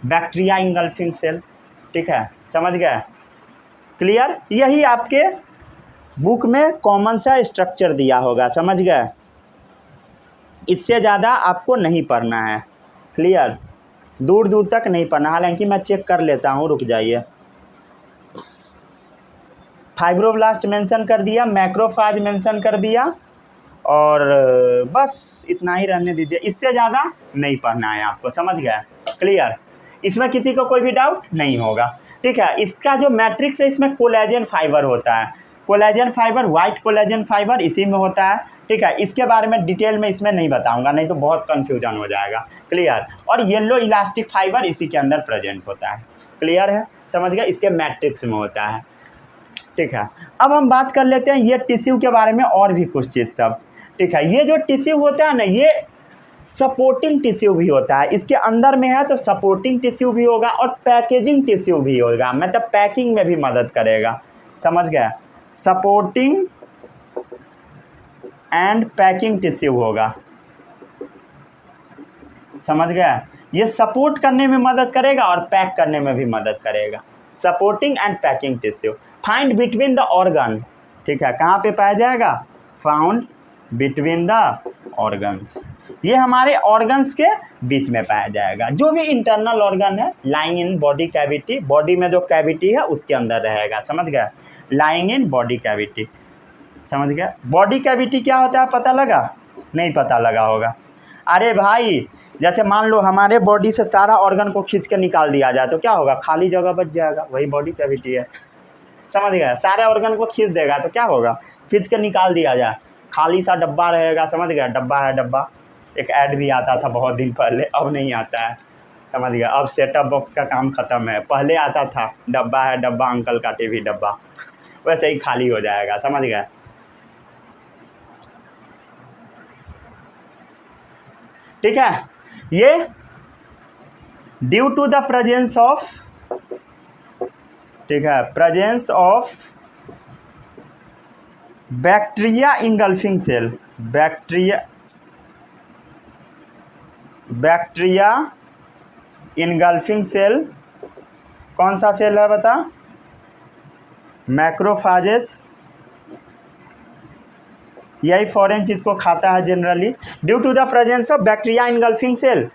बैक्टीरिया इंगल्फिंग सेल। ठीक है, समझ गए? क्लियर। यही आपके बुक में कॉमन सा स्ट्रक्चर दिया होगा, समझ गए? इससे ज़्यादा आपको नहीं पढ़ना है। क्लियर, दूर दूर तक नहीं पढ़ना। हालांकि मैं चेक कर लेता हूँ, रुक जाइए। फाइब्रोब्लास्ट मेंशन कर दिया, मैक्रोफाज मेंशन कर दिया, और बस इतना ही रहने दीजिए, इससे ज़्यादा नहीं पढ़ना है आपको। समझ गया? क्लियर। इसमें किसी को कोई भी डाउट नहीं होगा। ठीक है, इसका जो मैट्रिक्स है, इसमें कोलेजन फाइबर होता है। Collagen fibre, white collagen fibre इसी में होता है। ठीक है, इसके बारे में डिटेल में इसमें नहीं बताऊंगा, नहीं तो बहुत कन्फ्यूजन हो जाएगा। क्लियर। और येलो इलास्टिक फाइबर इसी के अंदर प्रेजेंट होता है। क्लियर है? समझ गए? इसके मैट्रिक्स में होता है। ठीक है, अब हम बात कर लेते हैं ये टिश्यू के बारे में और भी कुछ चीज़ सब। ठीक है, ये जो टिश्यू होता है ना, ये सपोर्टिंग टिश्यू भी होता है। इसके अंदर में है तो सपोर्टिंग टिश्यू भी होगा और पैकेजिंग टिश्यू भी होगा, मतलब पैकिंग में भी मदद करेगा। समझ गया? सपोर्टिंग एंड पैकिंग टिश्यू होगा। समझ गया? ये सपोर्ट करने में मदद करेगा और पैक करने में भी मदद करेगा। Supporting and packing tissue find between the organ. ठीक है, कहाँ पे पाया जाएगा? Found between the organs. ये हमारे ऑर्गन्स के बीच में पाया जाएगा। जो भी इंटरनल ऑर्गन है, lying in body cavity, body में जो कैविटी है उसके अंदर रहेगा। समझ गया? Lying in body cavity. समझ गया? बॉडी कैविटी क्या होता है पता लगा? नहीं पता लगा होगा। अरे भाई, जैसे मान लो हमारे बॉडी से सारा ऑर्गन को खींच कर निकाल दिया जाए तो क्या होगा, खाली जगह बच जाएगा, वही बॉडी कैविटी है। समझ गया, सारे ऑर्गन को खींच देगा तो क्या होगा, खींच कर निकाल दिया जाए, खाली सा डब्बा रहेगा। समझ गया, डब्बा है डब्बा, एक ऐड भी आता था बहुत दिन पहले, अब नहीं आता है। समझ गया, अब सेटअप बॉक्स का काम ख़त्म है, पहले आता था डब्बा है डब्बा, अंकल का टीवी डब्बा, वैसे ही खाली हो जाएगा। समझ गया, ठीक है। ये due to the presence of, ठीक है, presence of bacteria engulfing cell, bacteria engulfing cell, कौन सा सेल है बता, मैक्रोफाजेज, यही फॉरेन चीज को खाता है generally. Due to the presence of bacteria engulfing cell,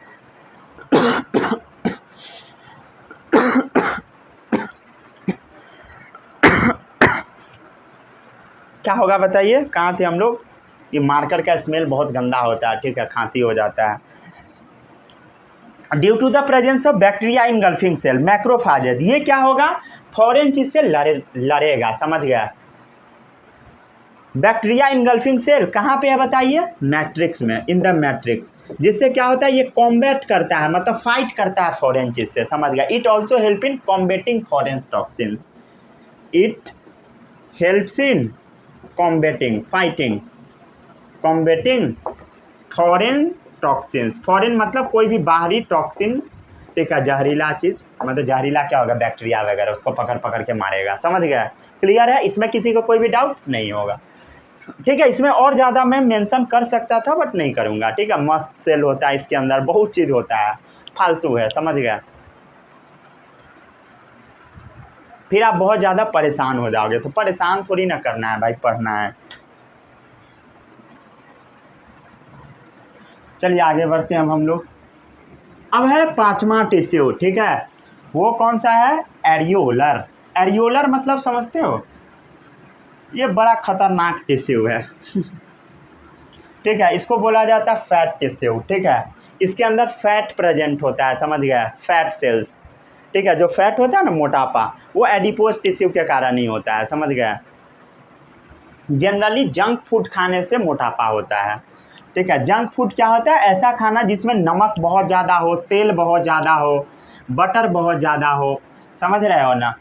क्या होगा बताइए, कहाँ थे हम लोग। ये मार्कर का स्मेल बहुत गंदा होता है, ठीक है, खांसी हो जाता है। Due to the presence of bacteria engulfing cell macrophages, ये क्या होगा, फॉरेन चीज से लड़ेगा। समझ गया, बैक्टीरिया इनगल्फिंग सेल कहाँ पे है बताइए, मैट्रिक्स में, इन द मैट्रिक्स, जिससे क्या होता है, ये कॉम्बैट करता है, मतलब फाइट करता है फॉरेन चीज से। समझ गया, it also help in combating foreign toxins, it helps in combating, fighting, combating foreign toxins, foreign मतलब कोई भी बाहरी टॉक्सिन, ठीक है, जहरीला चीज़, मतलब जहरीला क्या होगा, बैक्टीरिया वगैरह, उसको पकड़ पकड़ के मारेगा। समझ गया, क्लियर है, इसमें किसी को कोई भी डाउट नहीं होगा, ठीक है। इसमें और ज़्यादा मैं मेंशन कर सकता था बट नहीं करूँगा, ठीक है। मस्त सेल होता है, इसके अंदर बहुत चीज़ होता है, फालतू है। समझ गया, फिर आप बहुत ज़्यादा परेशान हो जाओगे, तो परेशान थोड़ी ना करना है भाई, पढ़ना है। चलिए आगे बढ़ते हैं अब हम लोग। अब है पांचवा टिश्यू, ठीक है, वो कौन सा है, एरियोलर। एरियोलर मतलब समझते हो, ये बड़ा खतरनाक टिश्यू है ठीक है, इसको बोला जाता है फैट टिश्यू, ठीक है। इसके अंदर फैट प्रेजेंट होता है, समझ गया, फैट सेल्स, ठीक है। जो फैट होता है ना, मोटापा, वो एडिपोज टिश्यू के कारण ही होता है। समझ गया, जनरली जंक फूड खाने से मोटापा होता है, ठीक है। जंक फूड क्या होता है, ऐसा खाना जिसमें नमक बहुत ज़्यादा हो, तेल बहुत ज़्यादा हो, बटर बहुत ज़्यादा हो। समझ रहे हो ना,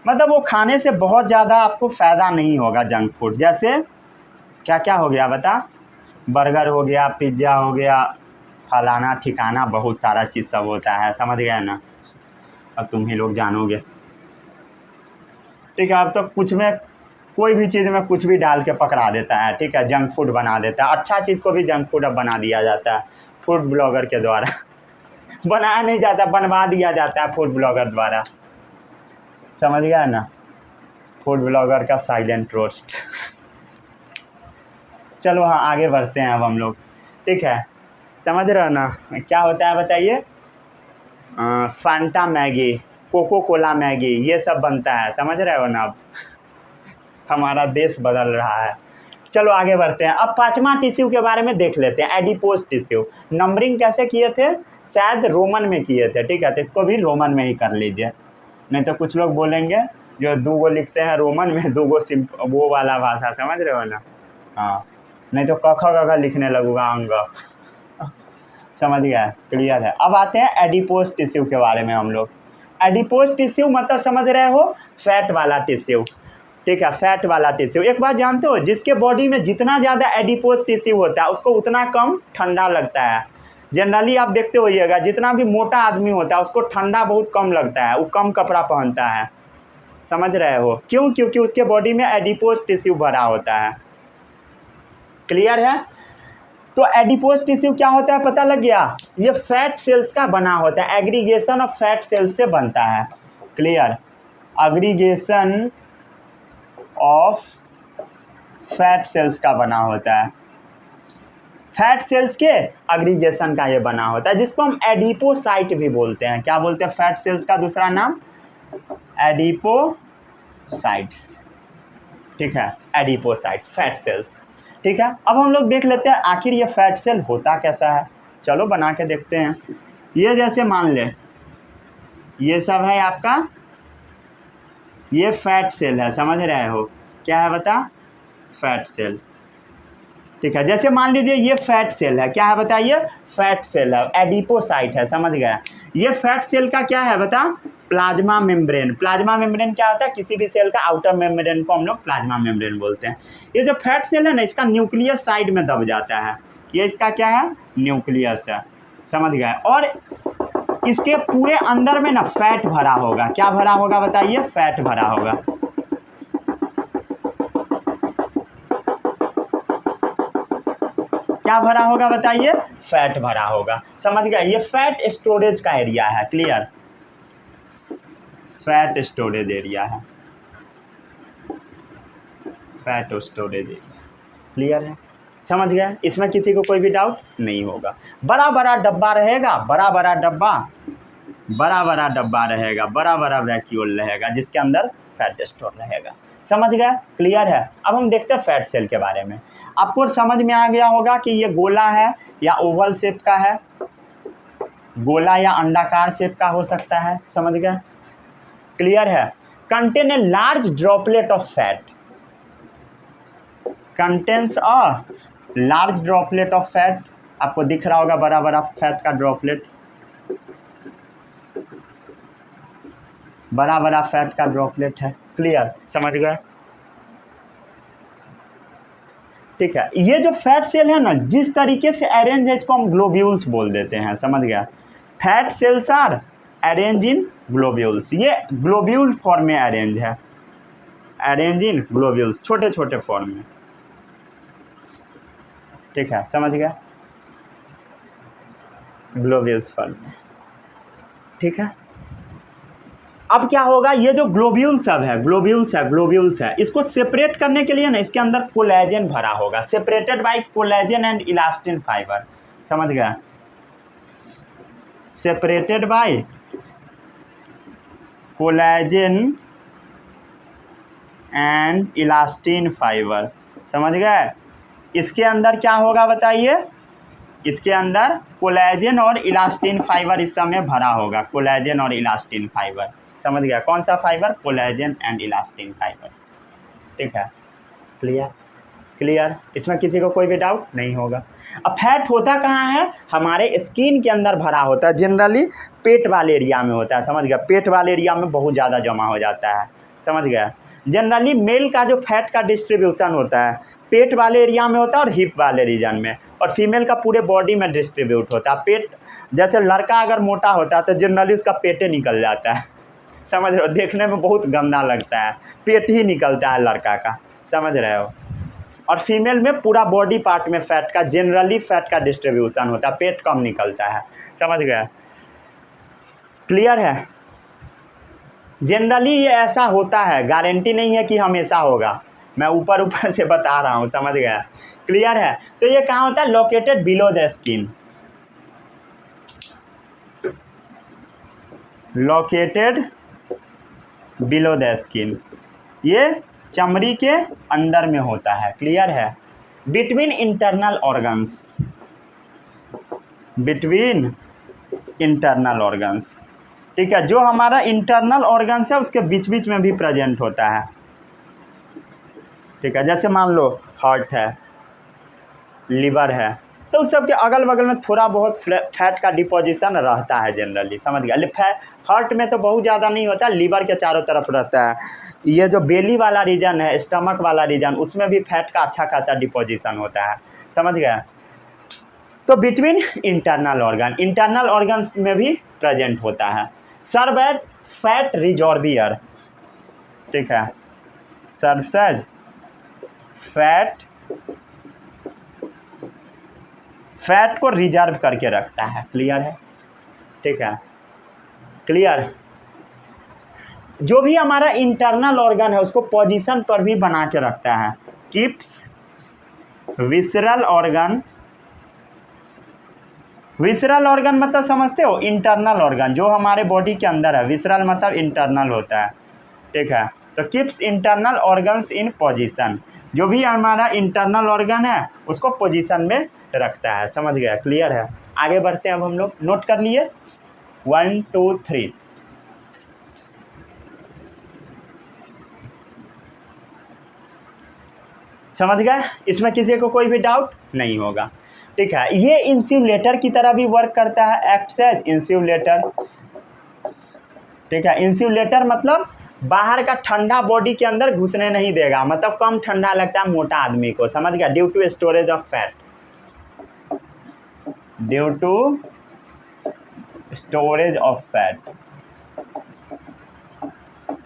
मतलब वो खाने से बहुत ज़्यादा आपको फ़ायदा नहीं होगा। जंक फूड जैसे क्या क्या हो गया बता, बर्गर हो गया, पिज्ज़ा हो गया, फलाना ठिकाना, बहुत सारा चीज़ सब होता है। समझ गया ना, अब तुम ही लोग जानोगे, ठीक है। अब तो कुछ में, कोई भी चीज़ में कुछ भी डाल के पकड़ा देता है, ठीक है, जंक फूड बना देता है। अच्छा चीज़ को भी जंक फूड अब बना दिया जाता है फूड ब्लॉगर के द्वारा बनाया नहीं जाता, बनवा दिया जाता है फूड ब्लॉगर द्वारा। समझ गया ना, फूड ब्लॉगर का साइलेंट रोस्ट चलो हाँ आगे बढ़ते हैं अब हम लोग, ठीक है। समझ रहे हो ना, क्या होता है बताइए, Fanta Maggi, Coca Cola Maggi, ये सब बनता है। समझ रहे हो ना, अब हमारा देश बदल रहा है। चलो आगे बढ़ते हैं। अब पांचवा टिश्यू के बारे में देख लेते हैं, एडिपोज टिश्यू। नंबरिंग कैसे किए थे, शायद रोमन में किए थे, ठीक है, तो इसको भी रोमन में ही कर लीजिए, नहीं तो कुछ लोग बोलेंगे जो दूगो लिखते हैं रोमन में, दूगो वो वाला भाषा, समझ रहे हो ना, हाँ, नहीं तो क ख ग घ लिखने लगूंगा अंग समझ गया, क्लियर है। अब आते हैं एडिपोज टिश्यू के बारे में हम लोग। एडिपोज टिश्यू मतलब समझ रहे हो, फैट वाला टिश्यू, ठीक है, फैट वाला टिश्यू। एक बात जानते हो, जिसके बॉडी में जितना ज़्यादा एडिपोज टिश्यू होता है उसको उतना कम ठंडा लगता है। जनरली आप देखते होइएगा, जितना भी मोटा आदमी होता है उसको ठंडा बहुत कम लगता है, वो कम कपड़ा पहनता है। समझ रहे हो क्यों, क्योंकि उसके बॉडी में एडिपोज टिश्यू भरा होता है। क्लियर है, तो एडिपोज टिश्यू क्या होता है पता लग गया, ये फैट सेल्स का बना होता है, एग्रीगेशन ऑफ फैट सेल्स से बनता है। Clear, aggregation of fat cells का बना होता है, फैट सेल्स के एग्रीगेशन का ये बना होता है, जिसको हम एडिपोसाइट भी बोलते हैं। क्या बोलते हैं फैट सेल्स का दूसरा नाम, एडिपोसाइट्स, ठीक है, एडिपोसाइट्स, फैट सेल्स, ठीक है। अब हम लोग देख लेते हैं आखिर ये फैट सेल होता कैसा है। चलो बना के देखते हैं। ये जैसे मान ले ये सब है आपका, ये फैट सेल है, समझ रहे हो क्या है बता, फैट सेल। ठीक है, जैसे मान लीजिए ये फैट सेल है, क्या है बताइए, फैट सेल है, एडिपोसाइट है, समझ गए। ये फैट सेल का क्या है बता, प्लाज्मा मेम्ब्रेन। प्लाज्मा मेम्ब्रेन क्या होता है, किसी भी सेल का आउटर मेम्ब्रेन को हम लोग प्लाज्मा मेम्ब्रेन बोलते हैं। ये जो फैट सेल है ना, इसका न्यूक्लियस साइड में दब जाता है, ये इसका क्या है, न्यूक्लियस है, समझ गए। और इसके पूरे अंदर में ना फैट भरा होगा, क्या भरा होगा बताइए, फैट भरा होगा। क्या भरा होगा बताइए, फैट भरा होगा, समझ गए। ये फैट स्टोरेज का एरिया है, क्लियर, फैट स्टोरेज एरिया है, फैट स्टोरेज एरिया, क्लियर है, समझ गए। इसमें किसी को कोई भी डाउट नहीं होगा। बड़ा बड़ा डब्बा रहेगा, बड़ा बड़ा डब्बा, बड़ा बड़ा डब्बा रहेगा, बड़ा बड़ा वैक्यूल रहेगा जिसके अंदर फैट स्टोर रहेगा, समझ गए, क्लियर है। अब हम देखते हैं फैट सेल के बारे में। आपको समझ में आ गया होगा कि ये गोला है या ओवल शेप का है, गोला या अंडाकार शेप का हो सकता है, समझ गए, क्लियर है। Contain a large droplet of fat, contains a large droplet of fat, आपको दिख रहा होगा बड़ा बड़ा फैट का ड्रॉपलेट, बड़ा बड़ा फैट का ड्रॉपलेट है, क्लियर, समझ गए, ठीक है। ये जो फैट सेल है ना, जिस तरीके से अरेंज है इसको हम ग्लोब्यूल्स बोल देते हैं, समझ गया। Fat cells are arrange in globules, ये ग्लोब्यूल फॉर्म में अरेंज है, अरेंज इन ग्लोब्यूल्स, छोटे छोटे फॉर्म में, ठीक है, समझ गया, ग्लोब्यूल्स फॉर्म में, ठीक है। अब क्या होगा, ये जो ग्लोब्यूल सब है, ग्लोब्यूल्स है, इसको सेपरेट करने के लिए ना इसके अंदर कोलेजन भरा होगा, separated by collagen and elastin fibre, समझ गया, separated by collagen and elastin fibre, समझ गए। इसके अंदर क्या होगा बताइए, इसके अंदर कोलेजन और इलास्टिन फाइबर इस समय भरा होगा, कोलेजन और इलास्टिन फाइबर, समझ गया। कौन सा fibre, collagen and elastin fibre, ठीक है, क्लियर, क्लियर, इसमें किसी को कोई भी डाउट नहीं होगा। अब फैट होता कहाँ है, हमारे स्किन के अंदर भरा होता है, जनरली पेट वाले एरिया में होता है, समझ गया, पेट वाले एरिया में बहुत ज़्यादा जमा हो जाता है, समझ गया। जनरली मेल का जो फैट का डिस्ट्रीब्यूशन होता है पेट वाले एरिया में होता है और हिप वाले रीजन में, और फीमेल का पूरे बॉडी में डिस्ट्रीब्यूट होता है। पेट, जैसे लड़का अगर मोटा होता है तो जनरली उसका पेटे निकल जाता है, समझ रहे हो, देखने में बहुत गंदा लगता है, पेट ही निकलता है लड़का का, समझ रहे हो। और फीमेल में पूरा बॉडी पार्ट में फैट का, जनरली फैट का डिस्ट्रीब्यूशन होता है, पेट कम निकलता है, समझ गए, क्लियर है। जनरली ये ऐसा होता है, गारंटी नहीं है कि हमेशा होगा, मैं ऊपर ऊपर से बता रहा हूँ, समझ गया, क्लियर है। तो ये कहाँ होता है, located below the skin, located below the skin, ये चमड़ी के अंदर में होता है, क्लियर है। Between internal organs, between internal organs, ठीक है, जो हमारा इंटरनल ऑर्गन्स है उसके बीच बीच में भी प्रेजेंट होता है, ठीक है। जैसे मान लो हार्ट है, लिवर है, तो उस सब के अगल बगल में थोड़ा बहुत फैट का डिपोजिशन रहता है जनरली, समझ गया। हार्ट में तो बहुत ज़्यादा नहीं होता, लिवर के चारों तरफ रहता है। ये जो बेली वाला रीजन है, स्टमक वाला रीजन, उसमें भी फैट का अच्छा खासा डिपोजिशन होता है, समझ गया। तो between internal organ, internal organs में भी प्रेजेंट होता है। सर्व एज फैट रिजॉर्बियर, ठीक है, सर्व्स एज फैट को रिजर्व करके रखता है, क्लियर है, ठीक है, क्लियर। जो भी हमारा इंटरनल ऑर्गन है उसको पोजीशन पर भी बना के रखता है, keeps visceral organ, visceral organ मतलब समझते हो, इंटरनल ऑर्गन जो हमारे बॉडी के अंदर है, विसरल मतलब इंटरनल होता है, ठीक है। तो keeps internal organs in position, जो भी हमारा इंटरनल ऑर्गन है उसको पोजीशन में रखता है, समझ गया, क्लियर है। आगे बढ़ते हैं अब हम लोग। नोट कर लिए 1 2 3। समझ गए? इसमें किसी को कोई भी डाउट नहीं होगा। ठीक है, ये इंसुलेटर की तरह भी वर्क करता है, एक्ट्स एज इंसुलेटर। ठीक है, इंसुलेटर मतलब बाहर का ठंडा बॉडी के अंदर घुसने नहीं देगा, मतलब कम ठंडा लगता है मोटा आदमी को। समझ गया? Due to storage of fat, due to storage of fat,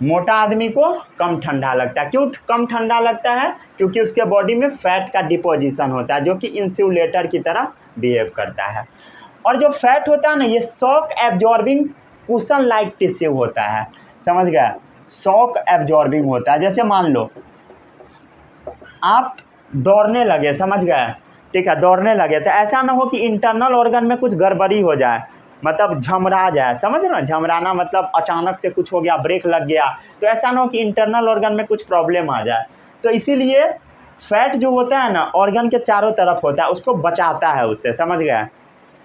मोटा आदमी को कम ठंडा लगता है। क्यों कम ठंडा लगता है? क्योंकि उसके बॉडी में फैट का डिपोजिशन होता है जो कि इंसुलेटर की तरह बिहेव करता है। और जो फैट होता है ना, ये shock absorbing cushion like tissue होता है। समझ गए? शॉक एब्जॉर्बिंग होता है। जैसे मान लो आप दौड़ने लगे, समझ गए? ठीक है, दौड़ने लगे तो ऐसा ना हो कि इंटरनल ऑर्गन में कुछ गड़बड़ी हो जाए, मतलब झमरा जाए। समझ रहे हो? झमराना मतलब अचानक से कुछ हो गया, ब्रेक लग गया, तो ऐसा ना हो कि इंटरनल ऑर्गन में कुछ प्रॉब्लम आ जाए। तो इसीलिए फैट जो होता है ना, ऑर्गन के चारों तरफ होता है, उसको बचाता है उससे। समझ गए?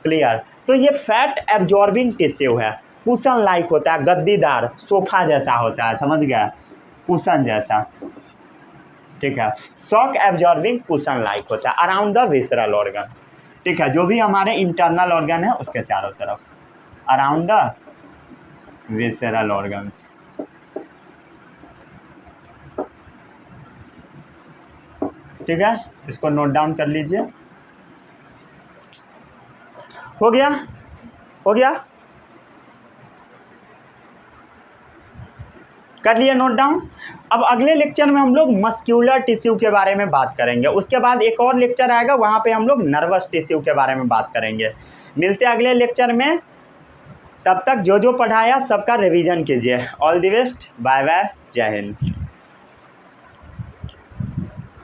क्लियर? तो ये फैट एब्जॉर्बिंग टिश्यू है, कुशन लाइक होता है, गद्दीदार सोफा जैसा होता है। समझ गया? कुशन जैसा। ठीक है, शॉक एब्जॉर्बिंग कुशन लाइक होता है अराउंड द विसरल ऑर्गन। ठीक है, जो भी हमारे इंटरनल ऑर्गन है उसके चारों तरफ, अराउंड द विसरल ऑर्गन्स। ठीक है, इसको नोट डाउन कर लीजिए। हो गया? हो गया? कर लिए नोट डाउन? अब अगले लेक्चर में हम लोग मस्क्यूलर टिश्यू के बारे में बात करेंगे। उसके बाद एक और लेक्चर आएगा, वहाँ पे हम लोग नर्वस टिश्यू के बारे में बात करेंगे। मिलते हैं अगले लेक्चर में। तब तक जो पढ़ाया सबका रिवीजन कीजिए। All the best, bye bye, जय हिंद।